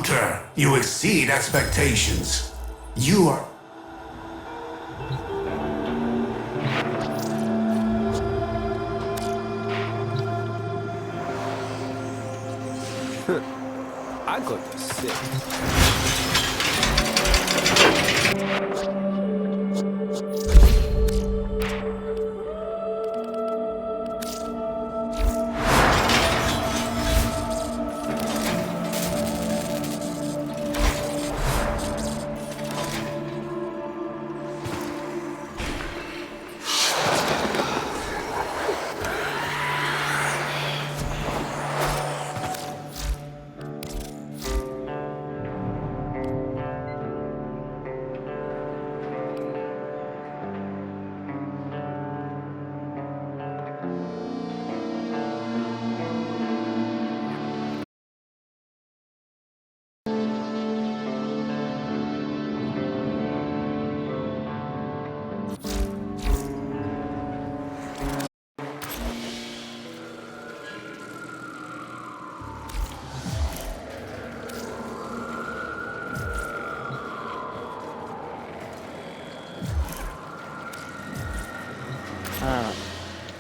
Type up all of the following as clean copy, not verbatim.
Hunter, you exceed expectations. You are... I got this sick.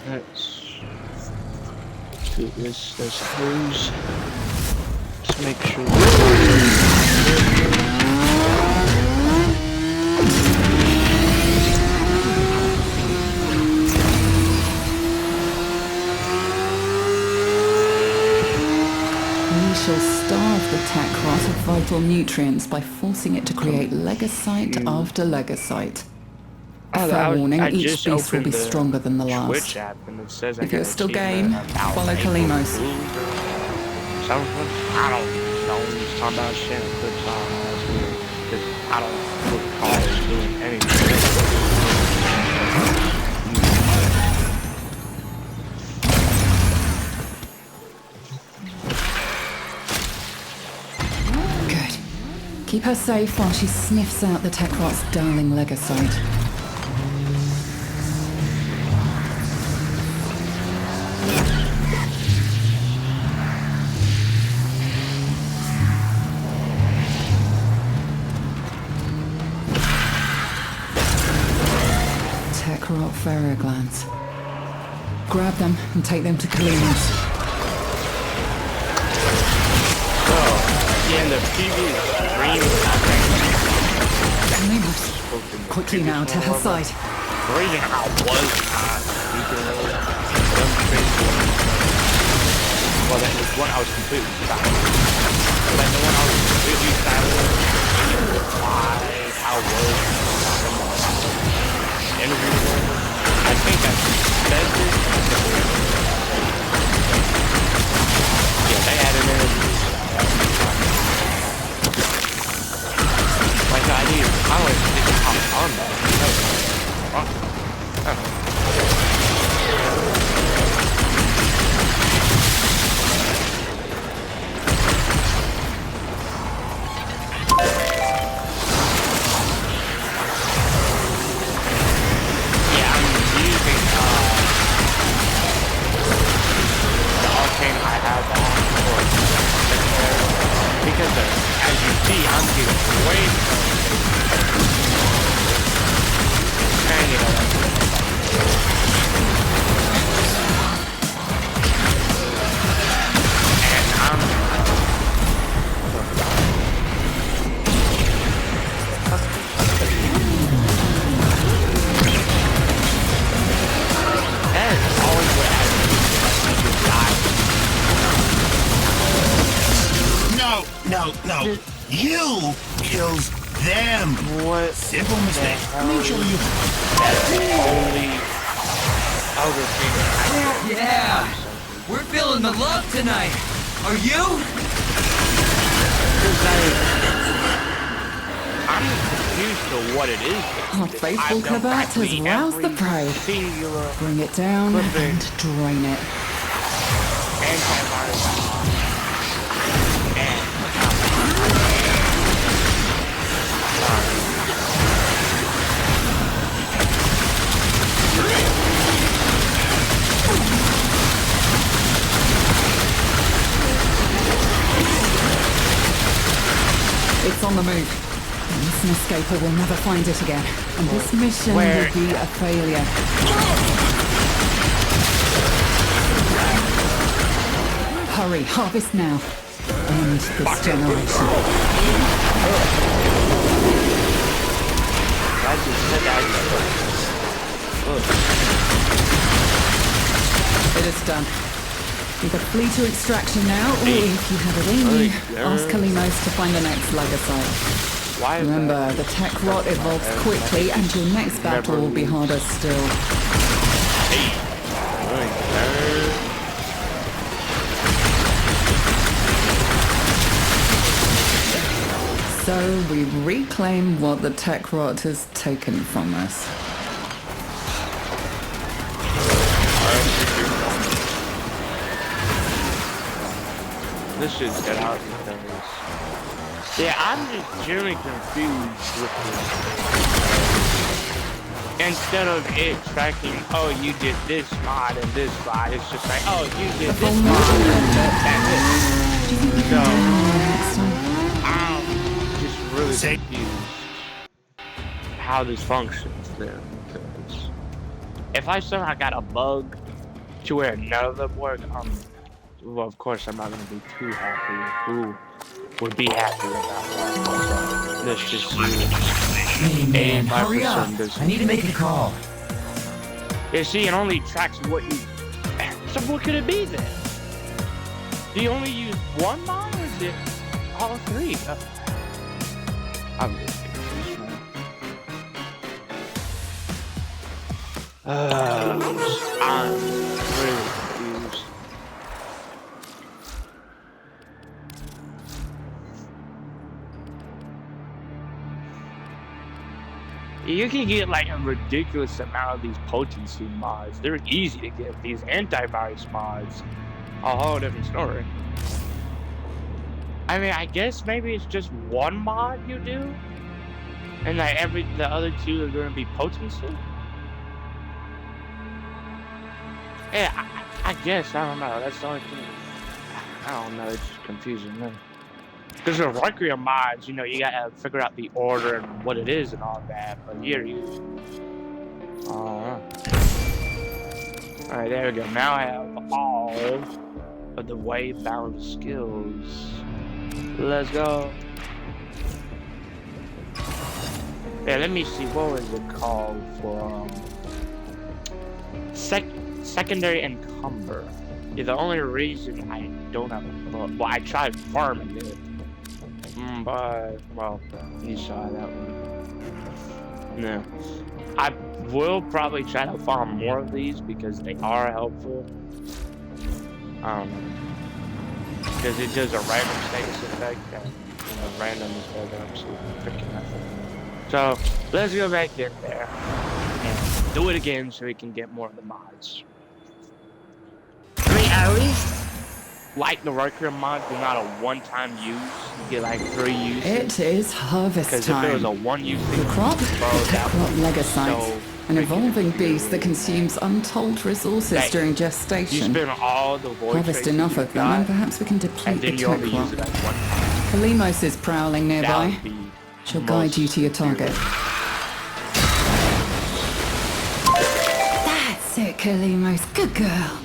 Let's do this, I suppose. Just make sure. We shall starve the Takrot of vital nutrients by forcing it to create legosite after legosite. Fair warning, each beast will be stronger than the last. If you're still game, follow Kalimos. I don't know. He's talking about Shannon Clips on last week. Because I don't recall doing anything. Good. Keep her safe while she sniffs out the Takrot's darling legosite. Takrot ferroglands. Grab them and take them to Kalimos. Yeah, the previous dream. Kalimos. Quickly now, to her side. Reading how was well, then there's one I was completely silent. But then the one I was completely silent. Why? How was interview? I think I said this. Yeah, they had an interview. Like the idea is, I don't think it's how on that. Because as you see, I'm getting way and you know that is always what happens. No. You kills them. What? Simple mistake. Make sure you... That's the only other thing. Yeah! We're feeling the love tonight. Are you? I'm confused to what it is. Our faithful Kabat has roused the prey. Bring it down and drain it. Antivirus. on the move. The missing escaper will never find it again. And this mission Where? will be a failure. Hurry, harvest now. End this generation. I just said that. It is done. Either flee to extraction now, or if you have it in you, ask Kalimos to find the next Legosite. Why is Remember, the tech rot evolves quickly, and your next battle will be harder still. So we reclaim what the tech rot has taken from us. This should get out of this. Yeah, I'm just generally confused with this. Instead of it tracking, oh, you did this mod and this mod, it's just like, oh, you did this mod and that's it. So, I'm just really confused how this functions then. Because if I somehow got a bug to where none of them work, well, of course, I'm not going to be too happy. Who would be happy with that one? So, let's just see. Hey man, hurry up. I need to make a call. Yeah, see, it only tracks what you... So what could it be then? Do you only use one mod, or is it all three? I'm really confused, man. I'm really confused. You can get like a ridiculous amount of these potency mods. They're easy to get. These antivirus mods, a whole different story. I mean, I guess maybe it's just one mod you do, and like the other two are going to be potency. Yeah, I guess, I don't know. That's the only thing. I don't know. It's just confusing me. Because with Warframe mods, you know, you gotta figure out the order and what it is and all that. But here you... Alright, there we go. Now I have all of the wave-bound skills. Let's go. Yeah, let me see. What was it called for? Secondary Encumber. Yeah, the only reason I don't have a book... Well, I tried farming it. But, well, you saw that one. No. I will probably try to farm more of these because they are helpful. Because it does a random status effect and, you know, random is better than absolute freaking nothing. So, let's go back in there and do it again so we can get more of the mods. I mean, at least, like the Warframe mod, is not a one-time use. You get like 3 uses. It is harvest Because time. if it was a one-use thing, The crop, the crop legosite, so an evolving beast that consumes untold resources Like, during you gestation. spend all the void Harvest traces enough you of them, got, and perhaps we can deplete and the then you tech only crop. use it like one time. Kalimos is prowling That nearby. would be She'll guide you to your target. That's it, Kalimos. Good girl.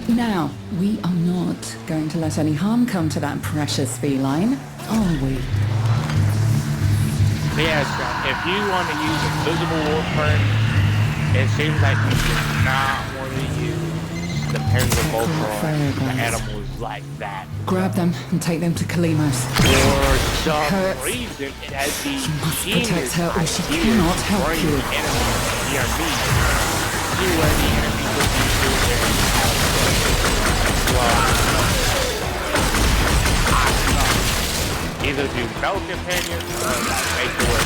Now, we are not going to let any harm come to that precious feline, are we? Yes, if you want to use invisible Warframe, it seems like you do not want to use the pens of Warframe, the animals like that. Grab them and take them to Kalimos. For some Hurts. reason, it has the You must genius protect her or she idea cannot to help bring you. the enemy near me. See where the enemy would be doing their either do no companion or make it work.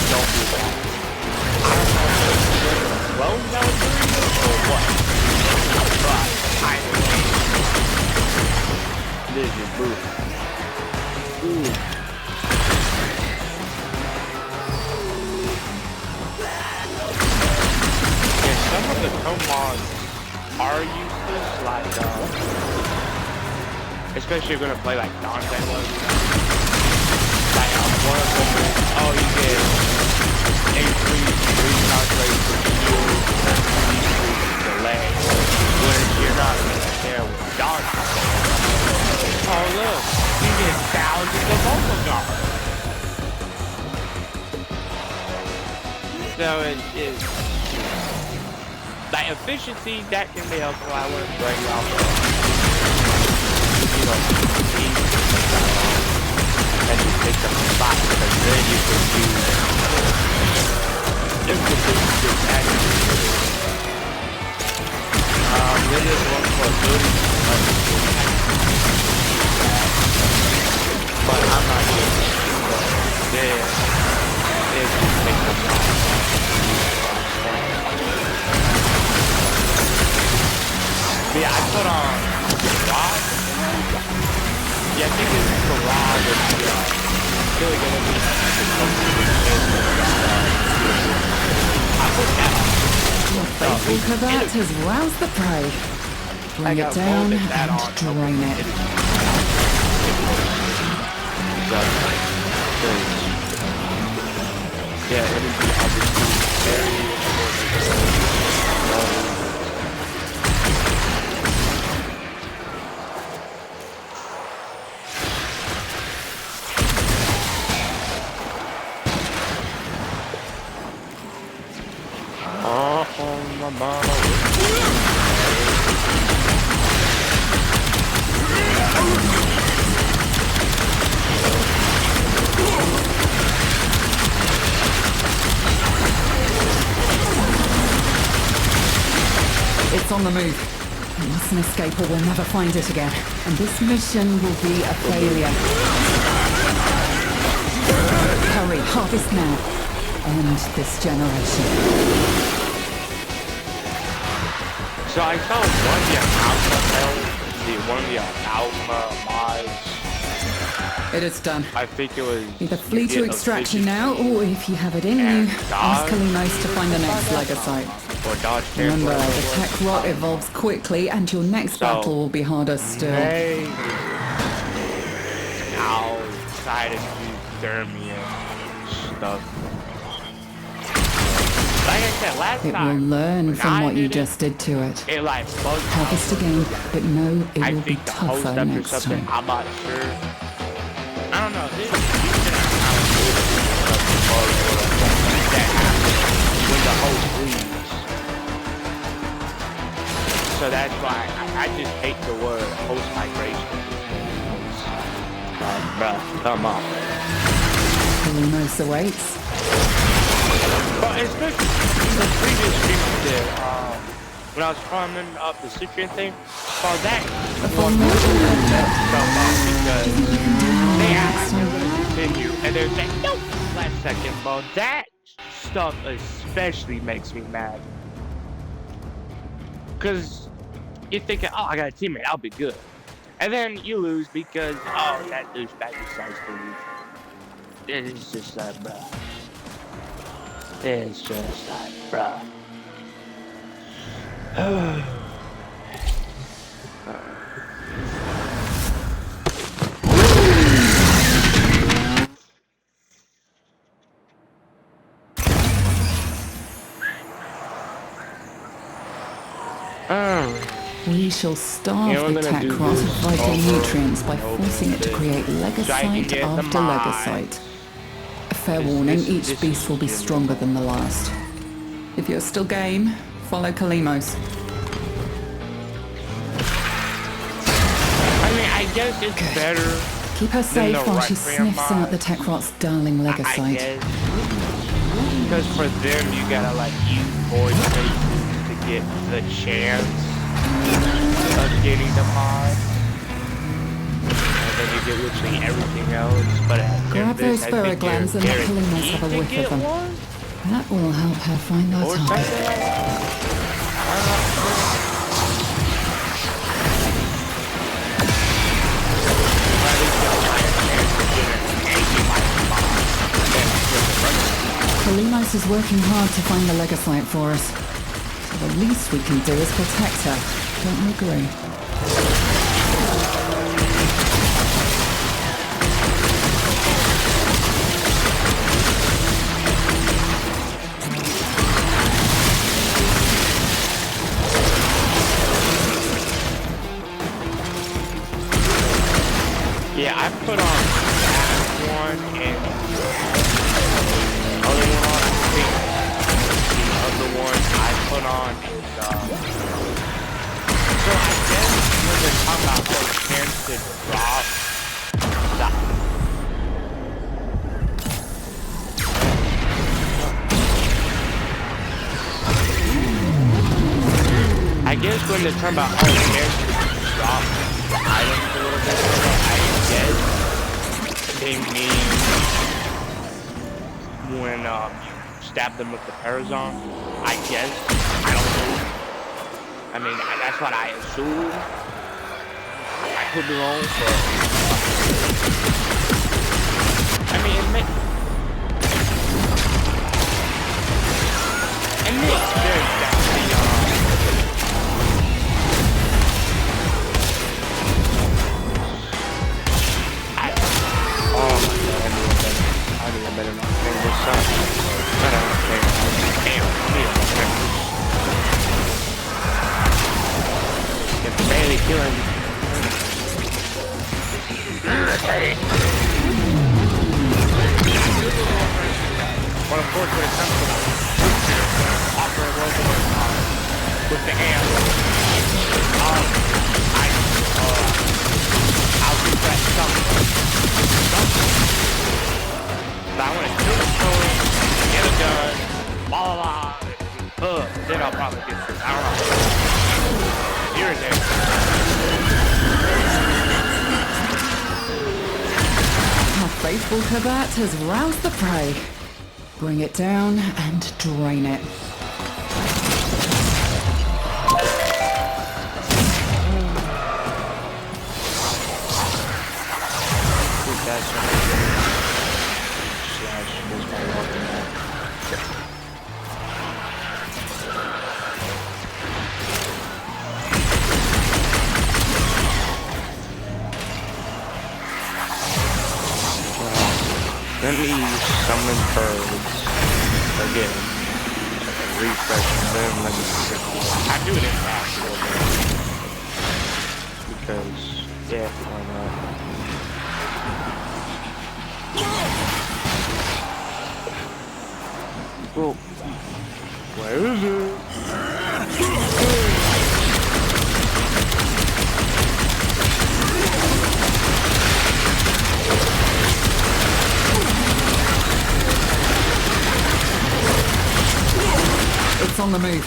Don't do that. I don't know if it's well known or what. But either way, this is brutal. Ooh. Yeah, some of the co-mods are useless, like especially if you're gonna play like Dante was. Like one of them is, oh, you get increased recharge rate for shield, decreased delay. Whereas you're not there with dark. Oh look, you get thousands of vocal guards. So it's like efficiency that can be helpful. I wouldn't break off. You know, and you take up the spot because then you can use just action. Then there's one for ability, but I'm not sure. Then it just takes up the spot. Yeah, I put on Garage. Yeah, I think it's Garage and really gonna be I put that on. Your faithful cravat has roused the prey. Bring it down and drain it. Yeah, it is obviously very It's on the move. We mustn't escape or we'll never find it again. And this mission will be a failure. Hurry, harvest now. End this generation. So I saw one of the Alpha mods. It is done. I think it was Either flee to extraction now, or if you have it in you, ask Kalimos to find the next Legosite. Or dodge. Remember, the tech rot evolves quickly, and your next battle will be harder still. Outside of Thermia stuff. Like I said last It time, will learn from what you just did to it. It like bugs Harvest again, but know it I will be think the host tougher up or next something. time. I'm not sure. I don't know. This that happens when the host leaves. So that's why I just hate the word host migration. Bruh, come on. Kalimos awaits. But especially the previous stream I did, when I was farming up the citrus thing, well that one because they asked me to continue and they're like, nope, last second, but that stuff especially makes me mad. Cause you're thinking, oh, I got a teammate, I'll be good. And then you lose because, oh, that douchebag decides to leave. It's just like, bruh. It's just like, bruh. We shall starve the tech rot of vital nutrients by forcing it to create legosite after legosite. A fair warning, each beast will be stronger than the last. If you're still game, follow Kalimos. I mean, I guess it's better. Keep her safe while she sniffs out the tech rot's darling legosite. Because for them, you gotta like use voice faces to get the chance of getting the mod. And then you get literally everything else. But grab those spirit glands and let Kalimos have a whiff of them. That will help her find our target. Kalimos is working hard to find the legosite for us. So the least we can do is protect her. Don't you agree? guess when they turn about characters drop the items a little bit, I guess they mean when you stab them with the Parazon. I guess. I don't know. I mean, that's what I assume. I could be wrong, but I mean, it makes very definitely oh my god, I need a better not think this up. I don't think damn, can barely kill him. But of course, when it comes to offering with the amp, I'll do that something. But I want to kill the story, get it done, blah blah blah. Then I'll probably get this. I don't know. Here and there. Our faithful Kabat has roused the prey. Bring it down and drain it. Let me summon birds again. Refresh them. Let me I do it in fast because yeah, why not? Well, where is it? It's on the move.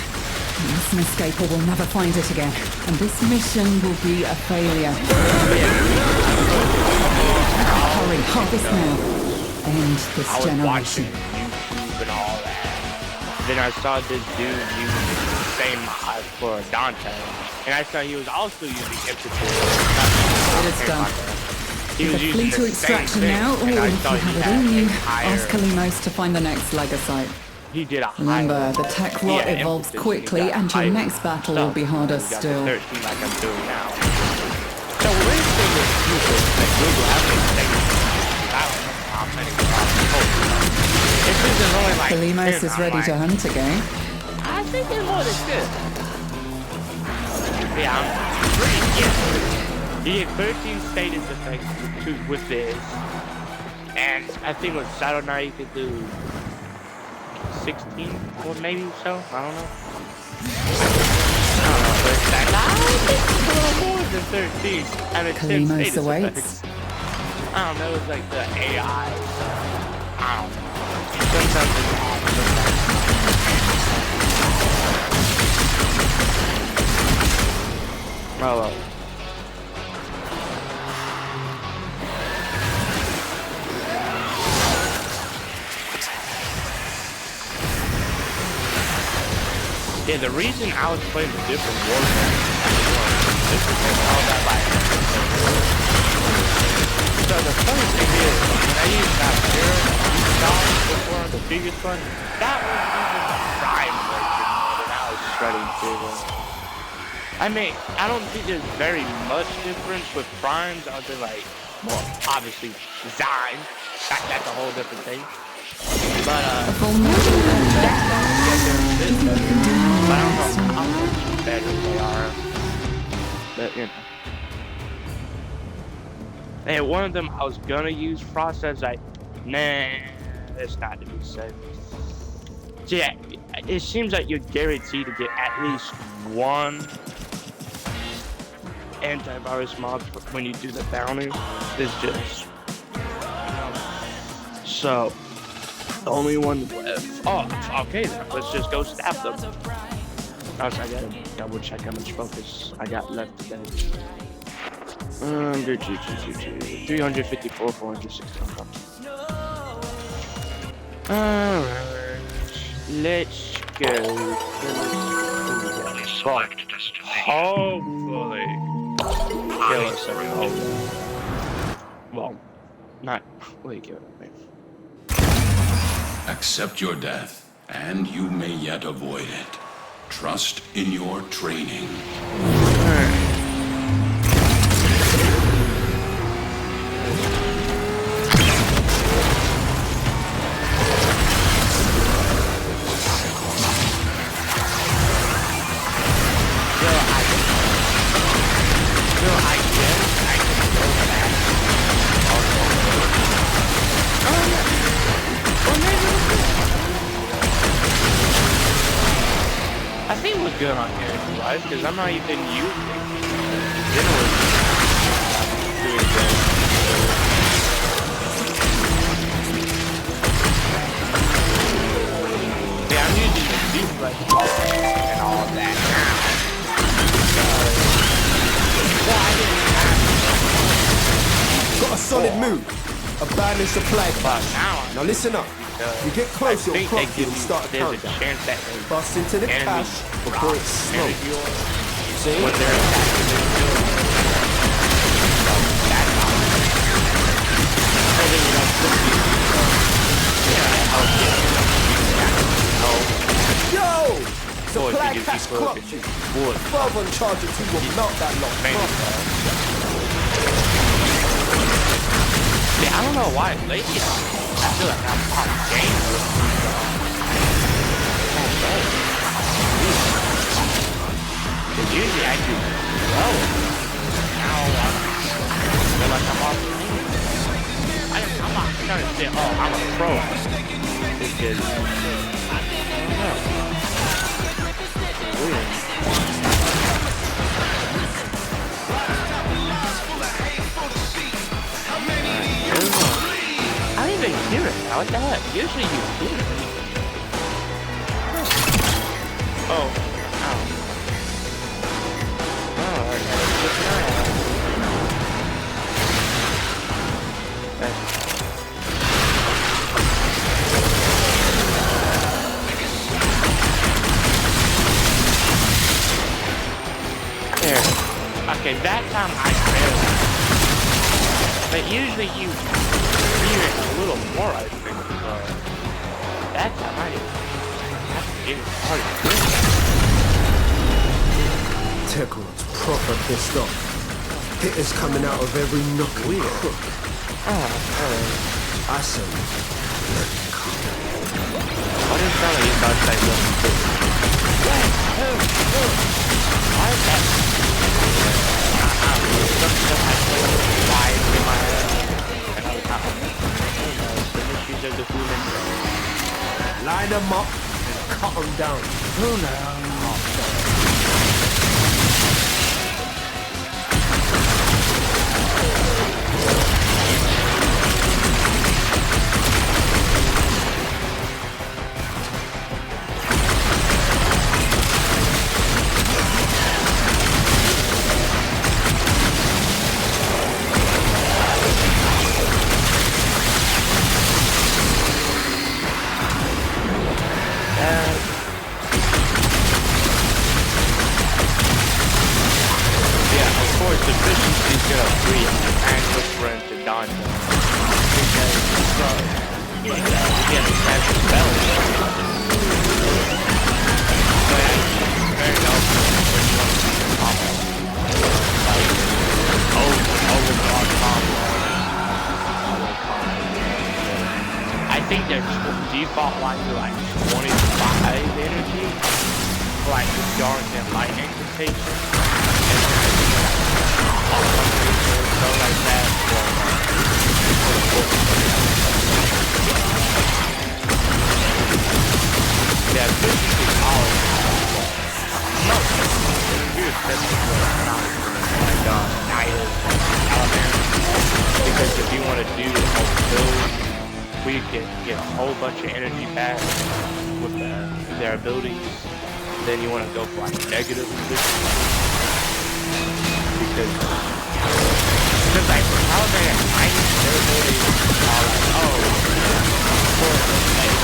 You mustn't escape or we'll never find it again. And this mission will be a failure. Hurry, harvest now. End this I was generation. watching YouTube and all that. Then I saw this dude using the same mod for Dante. And I saw he was also using Impetus. It is done. He was The using fleet to the extraction same thing, now, or and I if you thought have he it had in you, higher- ask Kalimos to find the next Legasite. He did a higher. Remember, the tech rot evolves Impetus, quickly, he got and your higher next battle will stuff. be harder He got the still. 13 like I'm doing now. So when is the future that Google have been taking? I don't know how many This isn't only like Kalimos 10, is I'm ready like, to hunt again. I think it's more than this. Yeah, I'm pretty He had 13 status effects with this. And I think with Saturday night you could do 16 or maybe so. I don't know. But it's like, I think it's a little more than 13. And it's 10 Kalimos status awaits. effects. I don't know, it's like the AI stuff. I don't know. Sometimes it's hard, sometimes it's not. Oh, well. Yeah, the reason I was playing the different Warframe this is all that like. So the funny thing is, when I used that mirror before the biggest one, that was using the Prime version and I was shredding too. I mean, I don't think there's very much difference with Primes other than like, well, obviously design. That's a whole different thing. But I don't know how much better they are. But you know. And one of them I was gonna use Frost. I was like, nah, it's not to be safe. So yeah, it seems like you're guaranteed to get at least one antivirus mod when you do the bounty. It's just so the only one left. Oh, okay then. Let's just go stab them. Also, I gotta double check how much focus I got left today. 354, 460. Alright. Let's go. Hopefully. Kill us every hole. Well, not really kill it. Accept your death, and you may yet avoid it. Trust in your training. I think we're good on character wise because I'm not even using general. Yeah, I'm using the deflex and all of that now. Got a solid move. A balanced supply clash. Now listen up. You get close, your clock will start a countdown. Bust into the cache before it smokes. See? When they're attacking the field. Yo! Supply cache clocked you. 12 on charge or 2 will melt that lock. Yeah, I don't know why lately I feel like I'm on game with because usually I do well. Now I feel like I'm off the game. I'm not trying to say, oh, I'm a pro. Because, I don't know. It's weird. I don't even hear it now. What the heck? Usually you hear it. Oh. Ow. Oh, I gotta look it out. There. Okay, that time I failed. But usually you hear it a little more, I think. That time I have to get it started. Tekron's proper pissed off. Hitters coming out of every nook and crook. I say, let it come. What is that you thought I was doing? Why is that? Some stuff I play wide in my head. Another time. The issues of the human brain. Line them up and cut them down. Who knows? Efficiency's gonna free access for him to dodge them. Because you get a special spell. So yeah, it's very helpful when you want to see the combo. Like, overblock combo. I think their default lines are like 25 energy. Like the dark and light incantation. So like that yeah, this is all no, you're like because if you want to do a build we can get a whole bunch of energy back with their abilities then you want to go for like negative position. Because like for Taliban at night, they're really all like, oh, of course, like,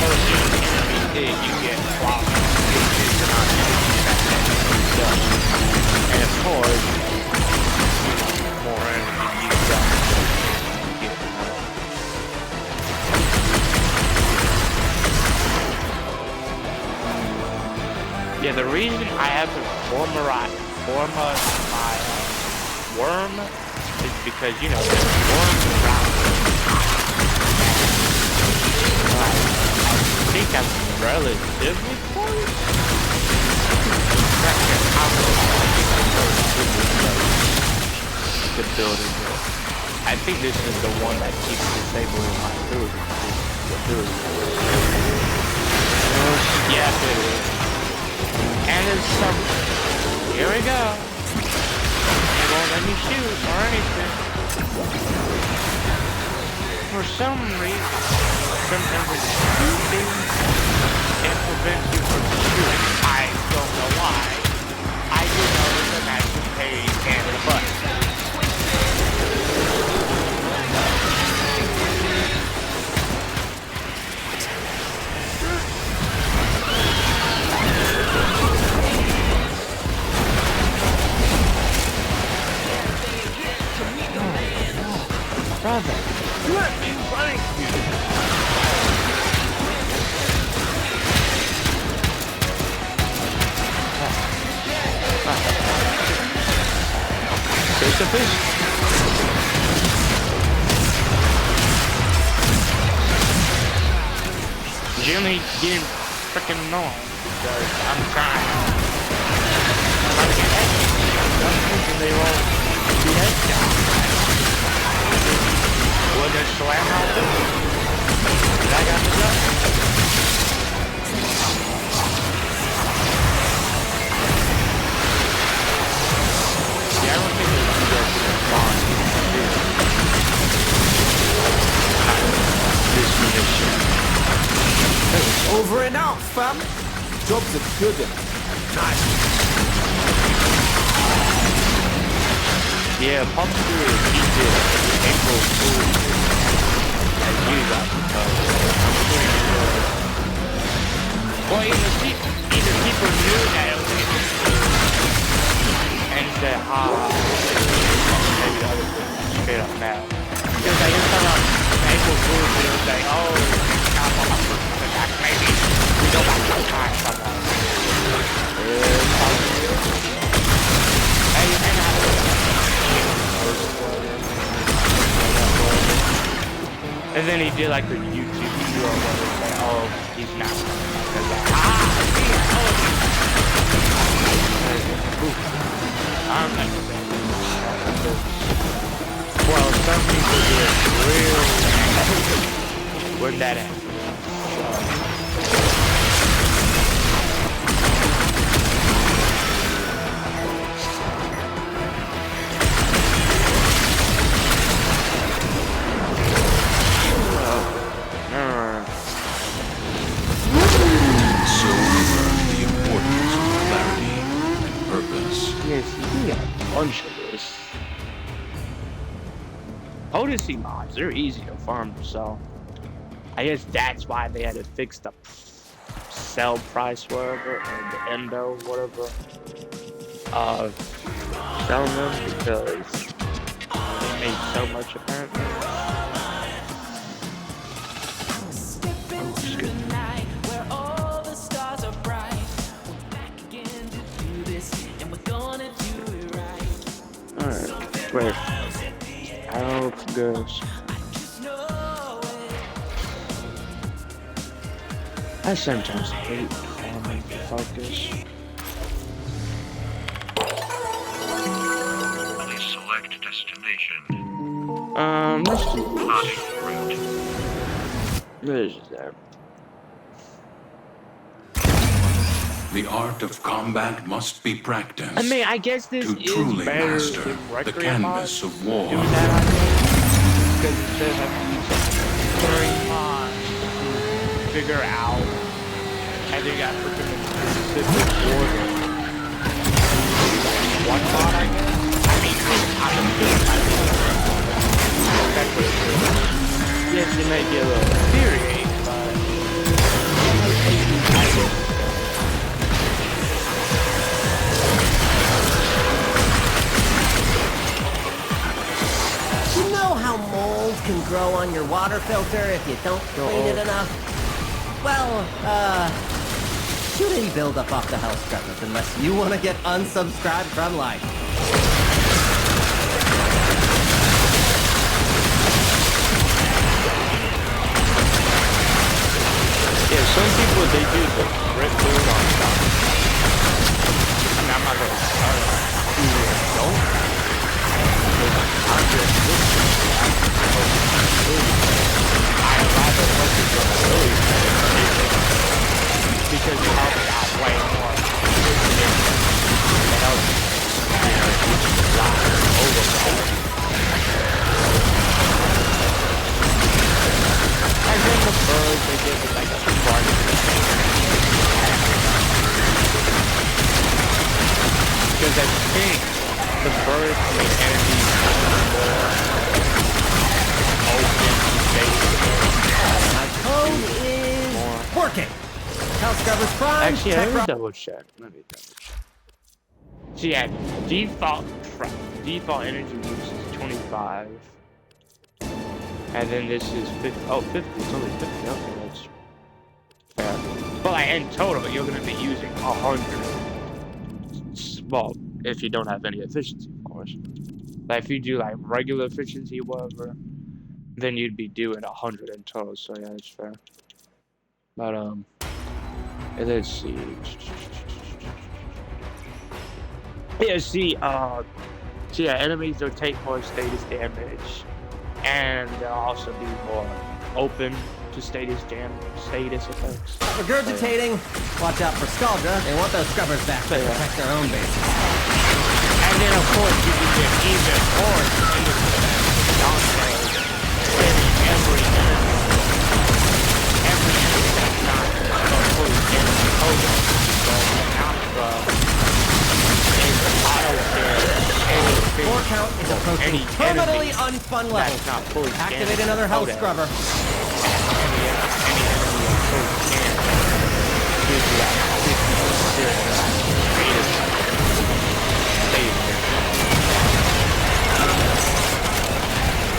first enemy hit, you get blocked, it's not stuff. And of course, more enemy you got. Yeah, the reason I have to form my worm is because, you know, there's worms around. I think I'm relatively close. The building. I think this is the one that keeps disabling my ability. Yes, it is. And there's some. Here we go. They won't let me shoot or anything. For some reason, sometimes when you do things, it prevents you from shooting. I don't know why. I do notice that that's the page and the button. Brother, you have been running. There's the fish. Jimmy getting freaking annoying because I'm trying to get headshots. They won't do headshots. Will there slam out there? I got the gun. Yeah, I don't think there's this mission. Over and out, fam. Job's a good one. Nice. Yeah, Pump 2 he did April Fool's as you got well, either people knew that it was April Fool's and said, maybe the other thing straight up now. Because like it's talking about April Fool's, it was like, oh, maybe we go back to time somehow. Hey, you can have it. And then he did like a YouTube video where they say, oh, he's not. And like, I'm not saying well, some people do it real when that happens. Bunch of this. Odyssey mods, they're easy to farm, so I guess that's why they had to fix the sell price, whatever, or the endo, whatever, selling them because they made so much apparently. Wait, how it goes? I sometimes hate farming focus. Please select destination. Let's do Plotting route. what is that? The art of combat must be practiced. I mean, I guess this to is truly better master than the Requiem canvas mods. of war. Doing that, I think, because it says I can use 3 mods to figure out and then you gotta put them in specific order. One mod, I guess? I mean, I'm that's what it is. Yes, it may be a little infuriating, but you know how mold can grow on your water filter if you don't clean it enough? Well, shouldn't build up off the health scrubbers unless you want to get unsubscribed from life. yeah, some people, they do the red build on top. I mean, I'm not gonna start who don't. I'm just I'd rather focus on the ability because it helps out way more. It helps, a lot overall. And then the birds, they give it like a spark. Because I think the birds make enemies more open to space. My code is working. Health scrubbers prime. Actually, let me double check. So yeah, default energy use is 25. And then this is 50. Oh, 50. It's only 50. Okay, that's fair. But like, in total, you're going to be using 100. Well, if you don't have any efficiency, of course. But if you do like regular efficiency or whatever, then you'd be doing 100 in total. So yeah, that's fair. But let's see. Yeah, see, so yeah, enemies will take more status damage. And they'll also be more open to status effects. Regurgitating. Watch out for Scaldra. They want those scrubbers back to protect their own base. And then of course you can get even more downgrade every enemy that's not fully enemy coded. So Alpha is auto Core count is approaching terminally unfun levels. Activate another health scrubber.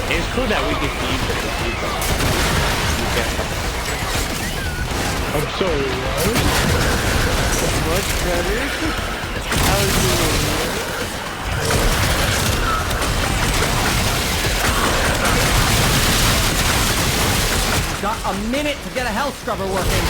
It's cool that we get to use it for people. I'm sorry, what? Much better? How's it? Got a minute to get a health scrubber working.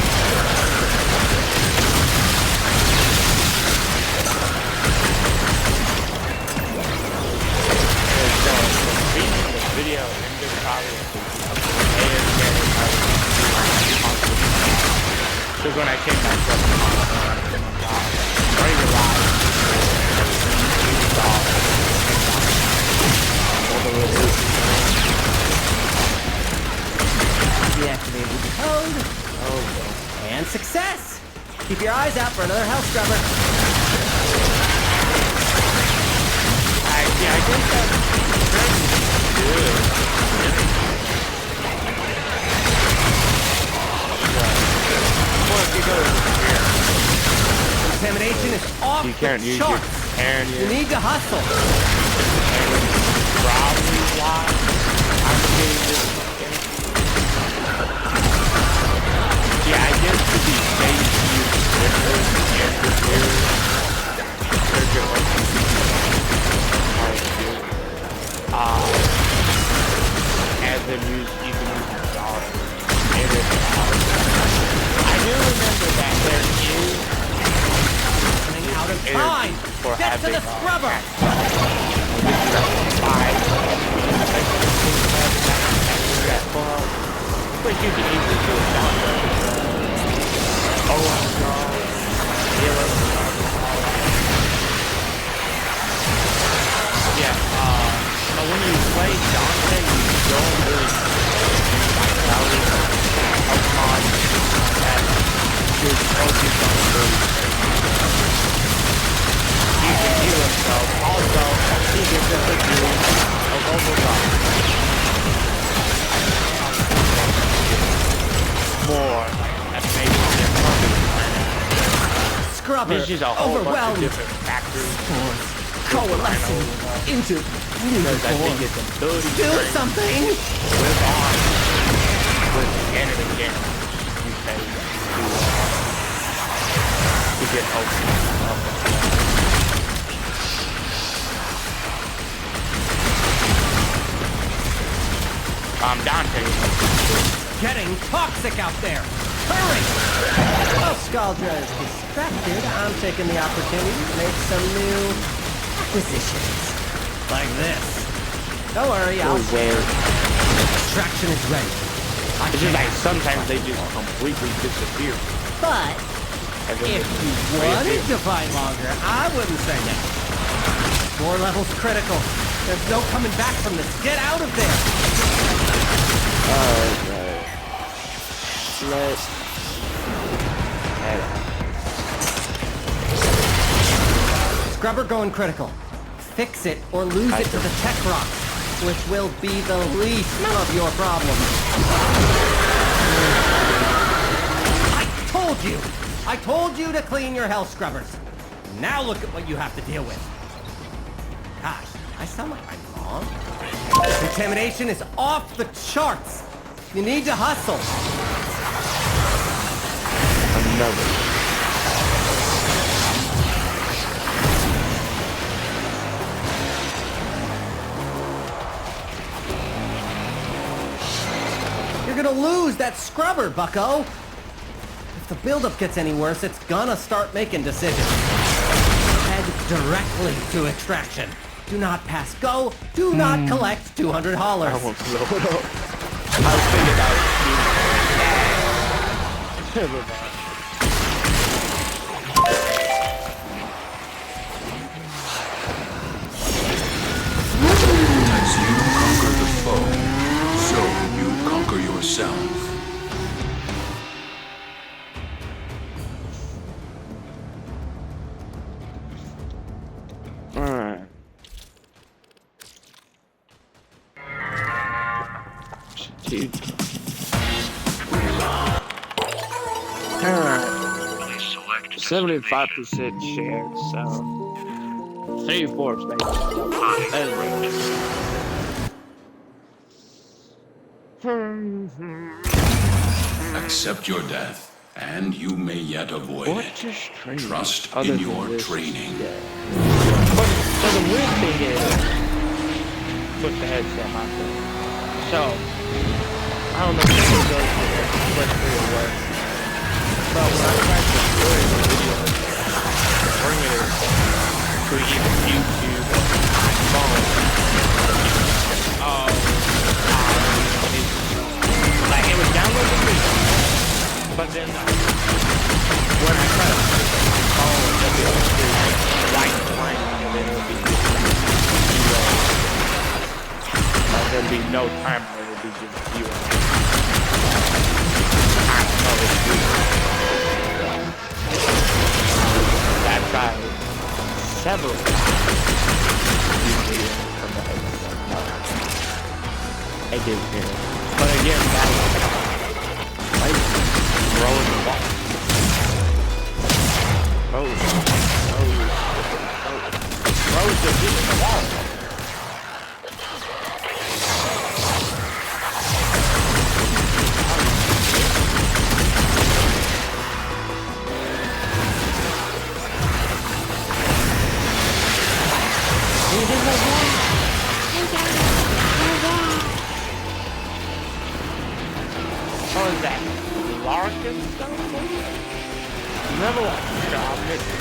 Video ended probably because when I came back up, very reliable. Deactivated the code. Oh, and success! Keep your eyes out for another health scrubber. I guess that's good. Contamination is off you can't the use charts. your You need to hustle. Probably why I'm getting this. Yeah, I guess to be safe, and then you can use the dollar. I do remember that there is Running out of time. Get to the scrubber. But you can easily do it down there. Oh no. Yeah, but when you play Dante, you don't really Pokemon that is So, also, he gives us a view of overall. More that maybe they're probably Scrubber, this is a whole bunch of overwhelmed. different factors. Coalescing into Because I think it's ability do strength something. with arms, with again and again. You say to get open. Dante. Getting toxic out there. Hurry! While Scaldra is distracted, I'm taking the opportunity to make some new acquisitions. Like this. Don't worry, I'll share. Extraction is ready. It's just like sometimes they just completely disappear. But And then if they you wanted to fight longer, I wouldn't say no. 4 levels critical. There's no coming back from this. Get out of there! Alright. Let's head out. Scrubber going critical. Fix it or lose it to the tech rock, which will be the least of your problems. I told you to clean your health scrubbers. Now look at what you have to deal with. Gosh, I sound like I'm wrong. Contamination is off the charts. You need to hustle. Another. You're gonna lose that scrubber, bucko. If the buildup gets any worse, it's gonna start making decisions. Head directly to extraction. Do not pass go. Do not collect $200. I won't blow it up. I was thinking about it. As you conquer the foe, so you conquer yourself. Alright. Dude. Alright. Please select 75% shared, so 3/4 Accept your death, and you may yet avoid What it. just training? Trust Other in than your this, training. Yeah. But so the weird thing is, put the headset on. So I don't know if this goes to what it works, but when I tried to record the video, bring it to either YouTube or my phone, like it would download the video, but then when I try to put it on my phone, it'll be on the white line, and then it'll be there'll be no timer, it'll be just zero. I don't know if you that tried several times. I did hear it. But again, that was like throwing the ball. Throws the shit in the wall. What is that? Larkin stuff? Never watched the show. I've missed it.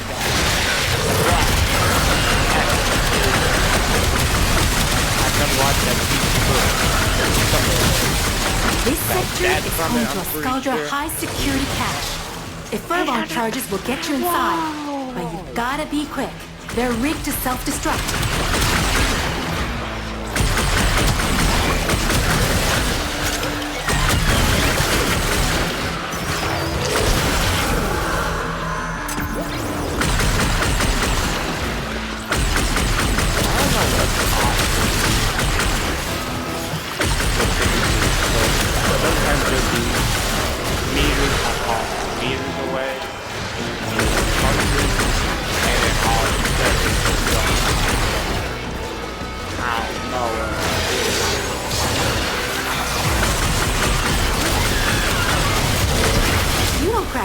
I've never watched that TV. This sector is home to a Scaldra high security cache. If Furball charges will get you inside, but you gotta be quick. They're rigged to self-destruct.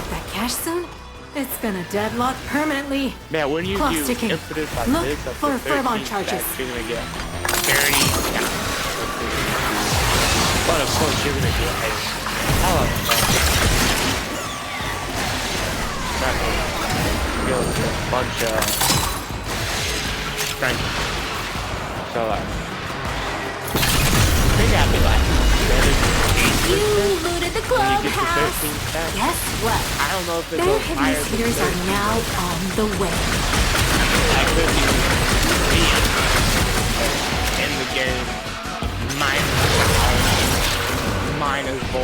that cache soon, it's gonna deadlock permanently. Man, when you Clock do ticking. infinite like Look this, up for to 13 Furbon charges. stacks, you're gonna get 30. Yeah. But of course, you're gonna get a hell of a bunch of strength. So, maybe I'd be like, You looted the clubhouse. Guess what? I don't know if it Their goes higher heaviest than hitters are 13. now on the way. I could be in the game minus 4.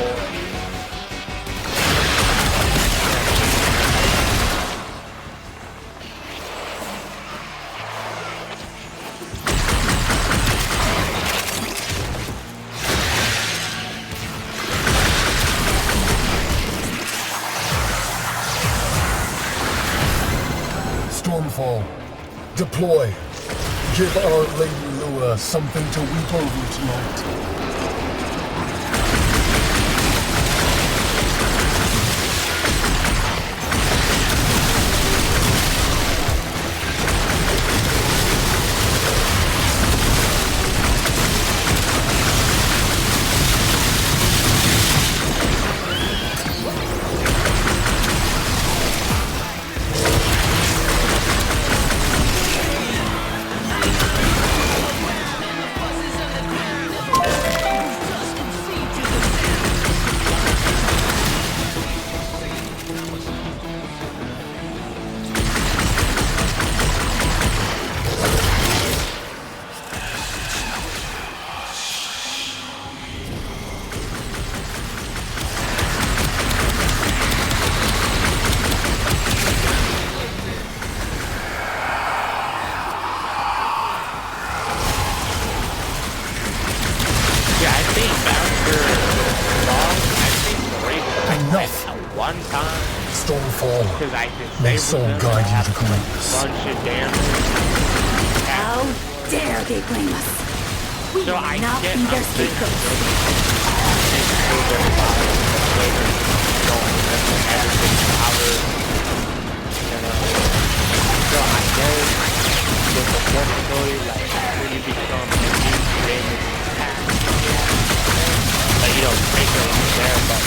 Stormfall, deploy. Give our Lady Lua something to weep over tonight. One time, Stormfall, because I just may soul guide you to greatness. Bunch of damage. How dare they blame us? We So will I not get be their upset. scapegoats. So I guess with the possibility, like when you become a new game pack, like you don't break it like there, but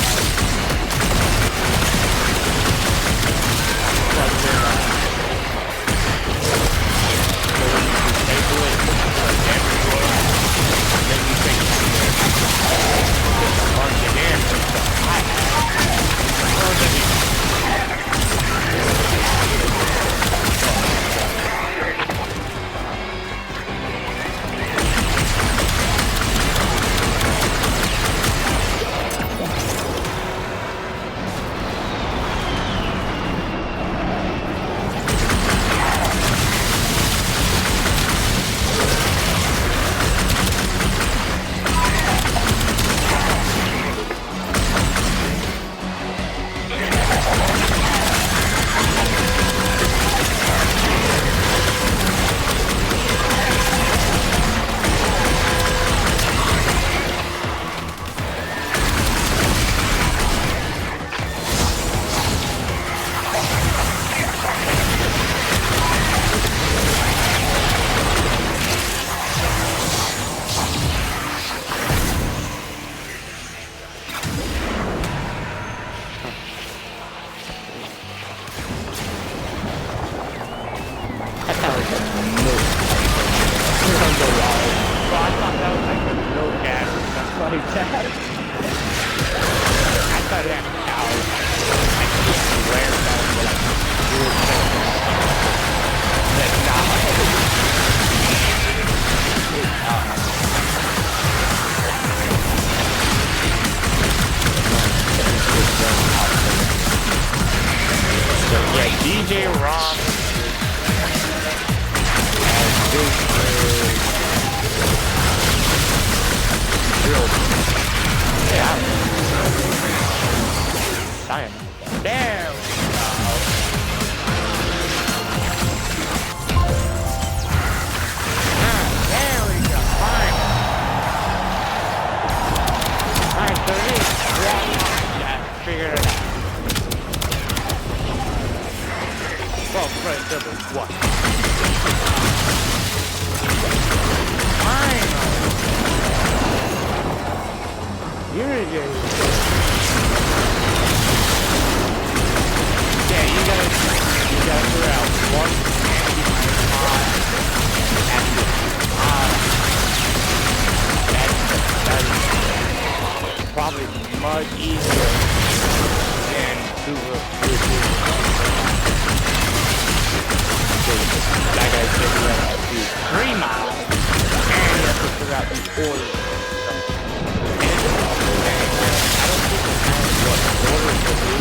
DJ Rock There we go. There we go. Fine. Alright, so it is. Yeah, figured it out. press double. What? Fine. Here it is. Yeah, you gotta figure out one that's probably much easier than like I said, you have to do 3 miles and you have to figure out the order. I don't think it knows what order to do.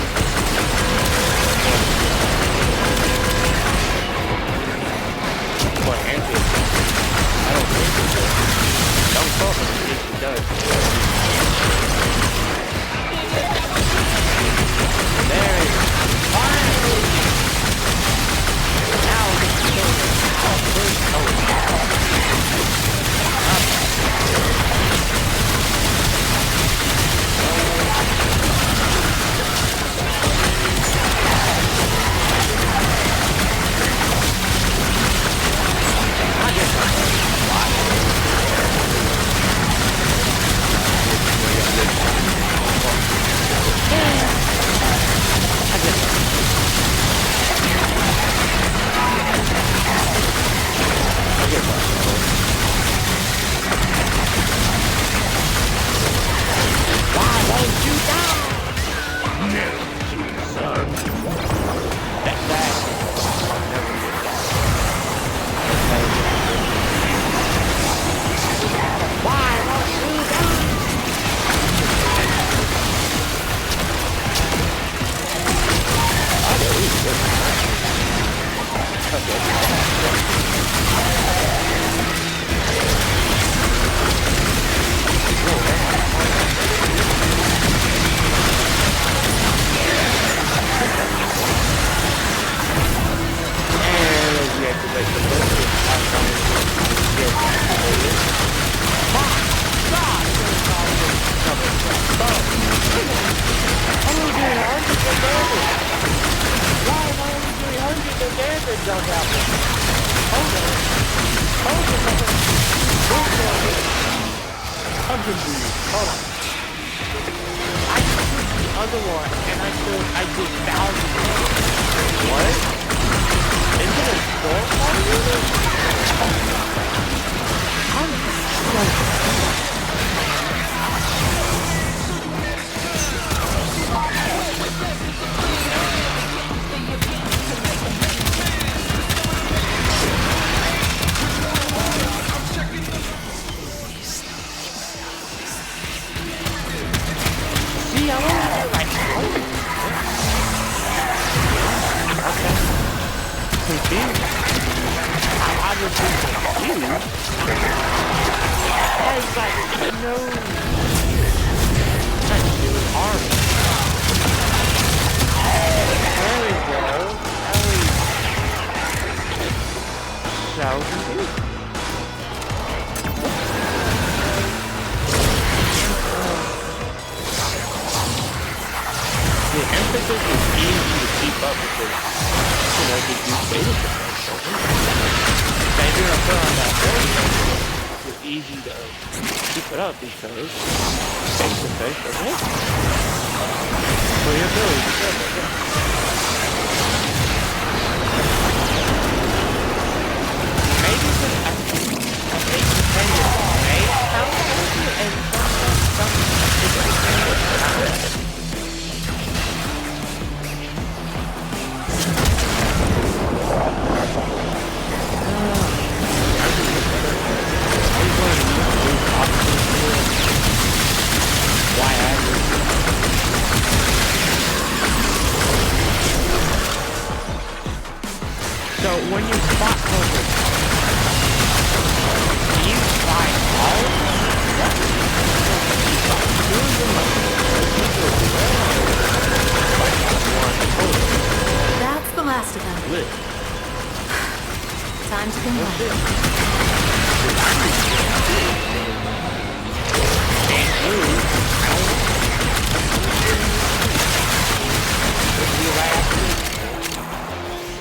What answer? I don't think it does. Don't talk to me if it does. There it is. Finally! Now we can go. Time to combine.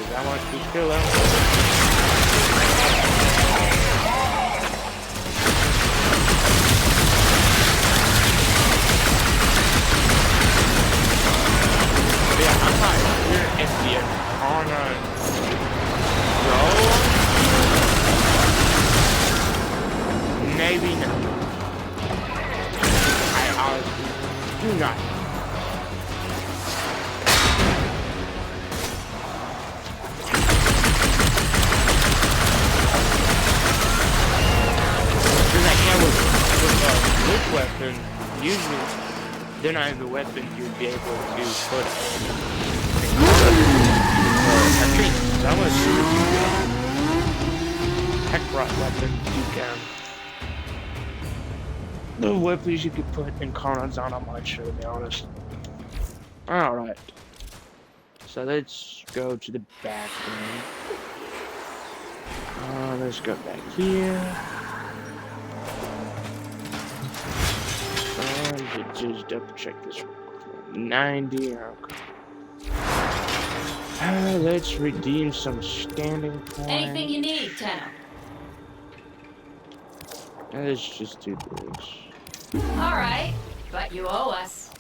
I want to Just chill out. Yeah, I'm not here in the corner. Bro? Maybe not. I honestly do not. With weapon, usually they're not even weapons you'd be able to put at least some of the heck rock weapons you can. The weapons you could put in Conan's on, I'm not sure to be honest. Alright. So let's go to the back room. Let's go back here. Just double check this real quick. 90, okay. Let's redeem some standing points. Anything you need, Tenno. Let's just do this. Alright, but you owe us.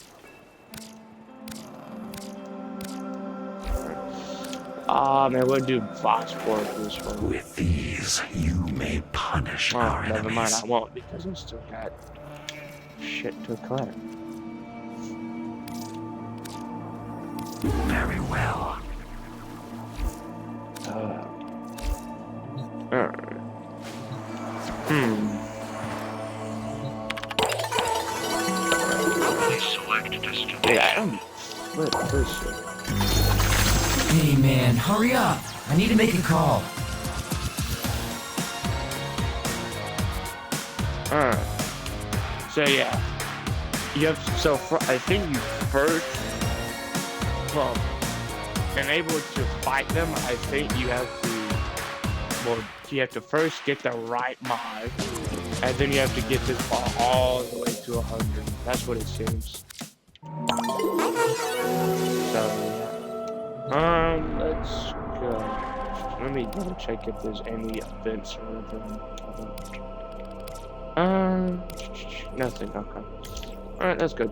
Man, we'll do phosphor this one. With these, you may punish our enemies. Never mind, I won't because I still got shit to collect. Very well. Select destination. Yeah, I don't. What is it? Hey man, hurry up! I need to make a call. So yeah, you have I think you first, well, and able to fight them. I think you have to first get the right mod, and then you have to get this bar all the way to 100. That's what it seems. So yeah. Let's go. Let me double check if there's any events or anything. Nothing, okay. Alright, that's good.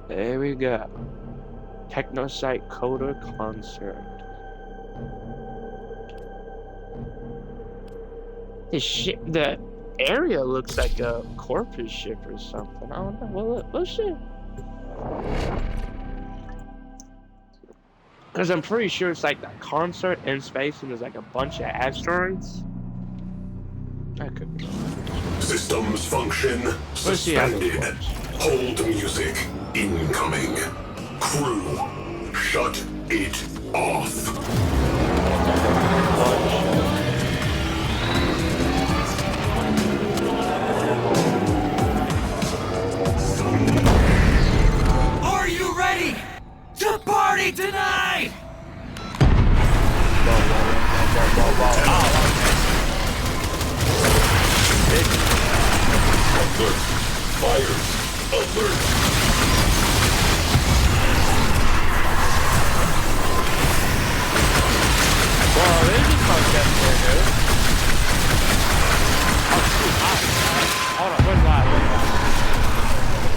There we go. Technosite Coda Concert. The area looks like a corpus ship or something. I don't know. Well, let's see. Because I'm pretty sure it's like that concert in space and there's like a bunch of asteroids. I could be. Systems function suspended. Hold music incoming. Crew, shut it off. Are you ready to party tonight? Alert! Fires! Alert! Well, they just fucked up there, dude. Hold on, where's that?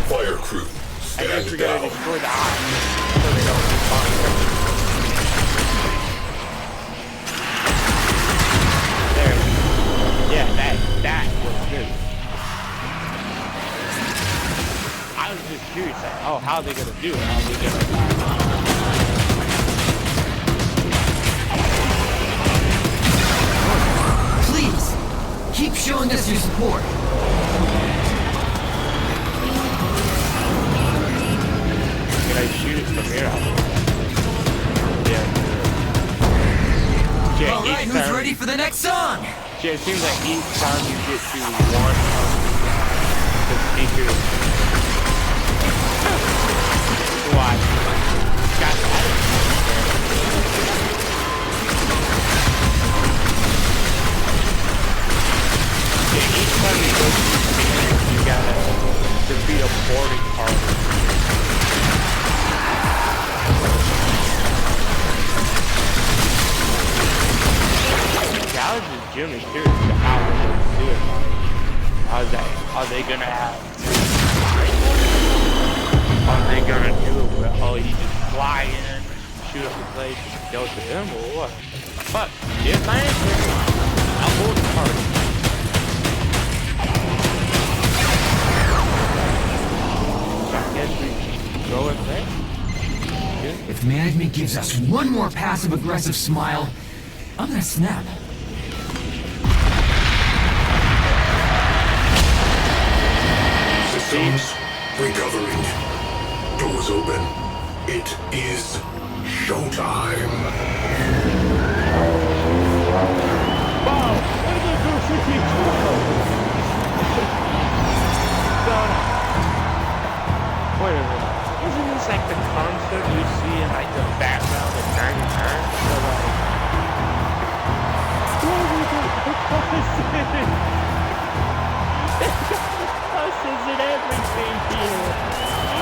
Fire crew, I stand guess we gotta down. destroy the eye so they don't respond. There. Yeah, that was good. I was just curious, like, oh, how are they gonna do it? How are they gonna Please, keep showing us your support. Can I shoot it from here? Yeah. All right, who's ready for the next song? Yeah, it seems like each time you get to one of the speakers. Watch. Got that. Yeah, each time you go to the speakers, you gotta defeat a boarding party. extremely curious to how they're going to do it. Are they going to have? Are they going to do it where you just fly in, shoot up the place, and go to them, or what? But here's my answer. I'll hold the party. So I guess we go with that. If Magma gives us one more passive-aggressive smile, I'm gonna snap. Systems recovering. Doors open. It is showtime. Wow! What did I go wait a minute. Isn't this like the concert you see in like the background of 99? So like, what is the concert? Buses and everything here.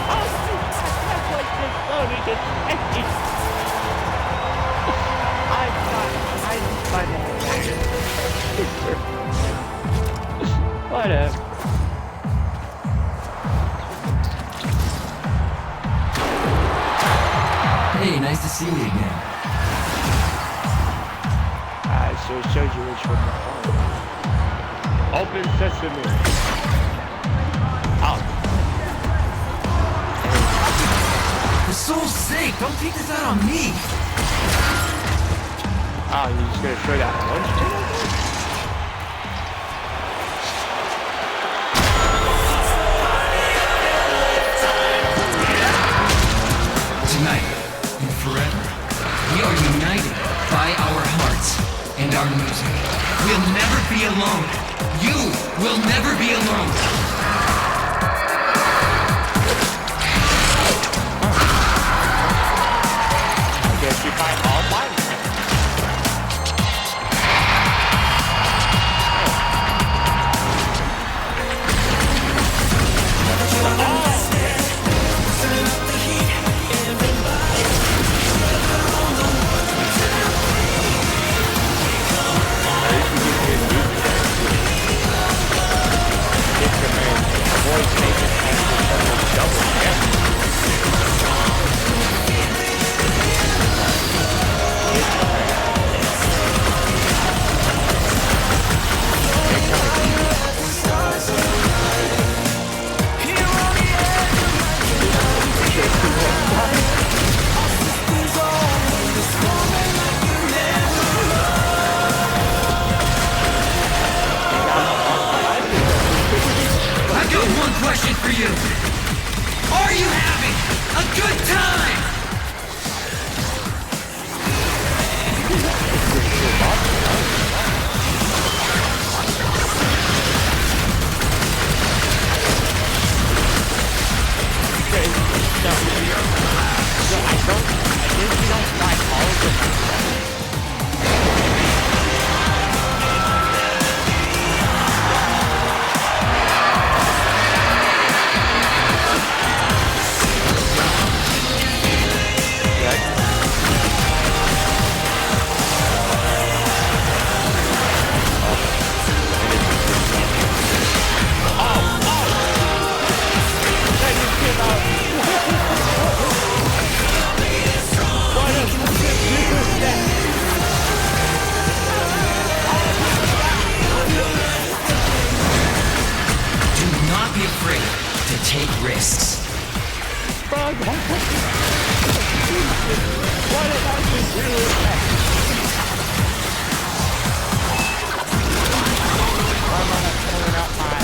Oh my God, that's what this funny to say. I find that whatever. Hey, nice to see you again. So it shows you which one to follow. Open sesame. Out. For soul's sake, don't take this out on me. Oh, you're just gonna show that one? Tonight, and forever, we are united by our hearts and our music. We'll never be alone. You will never be alone. I guess you fight all five. Question for you. Are you having a good time? I guess you don't like all of them. Take risks. What did I just do with that? Why am I not pulling out my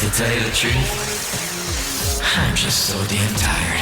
To tell you the truth, I'm just so damn tired.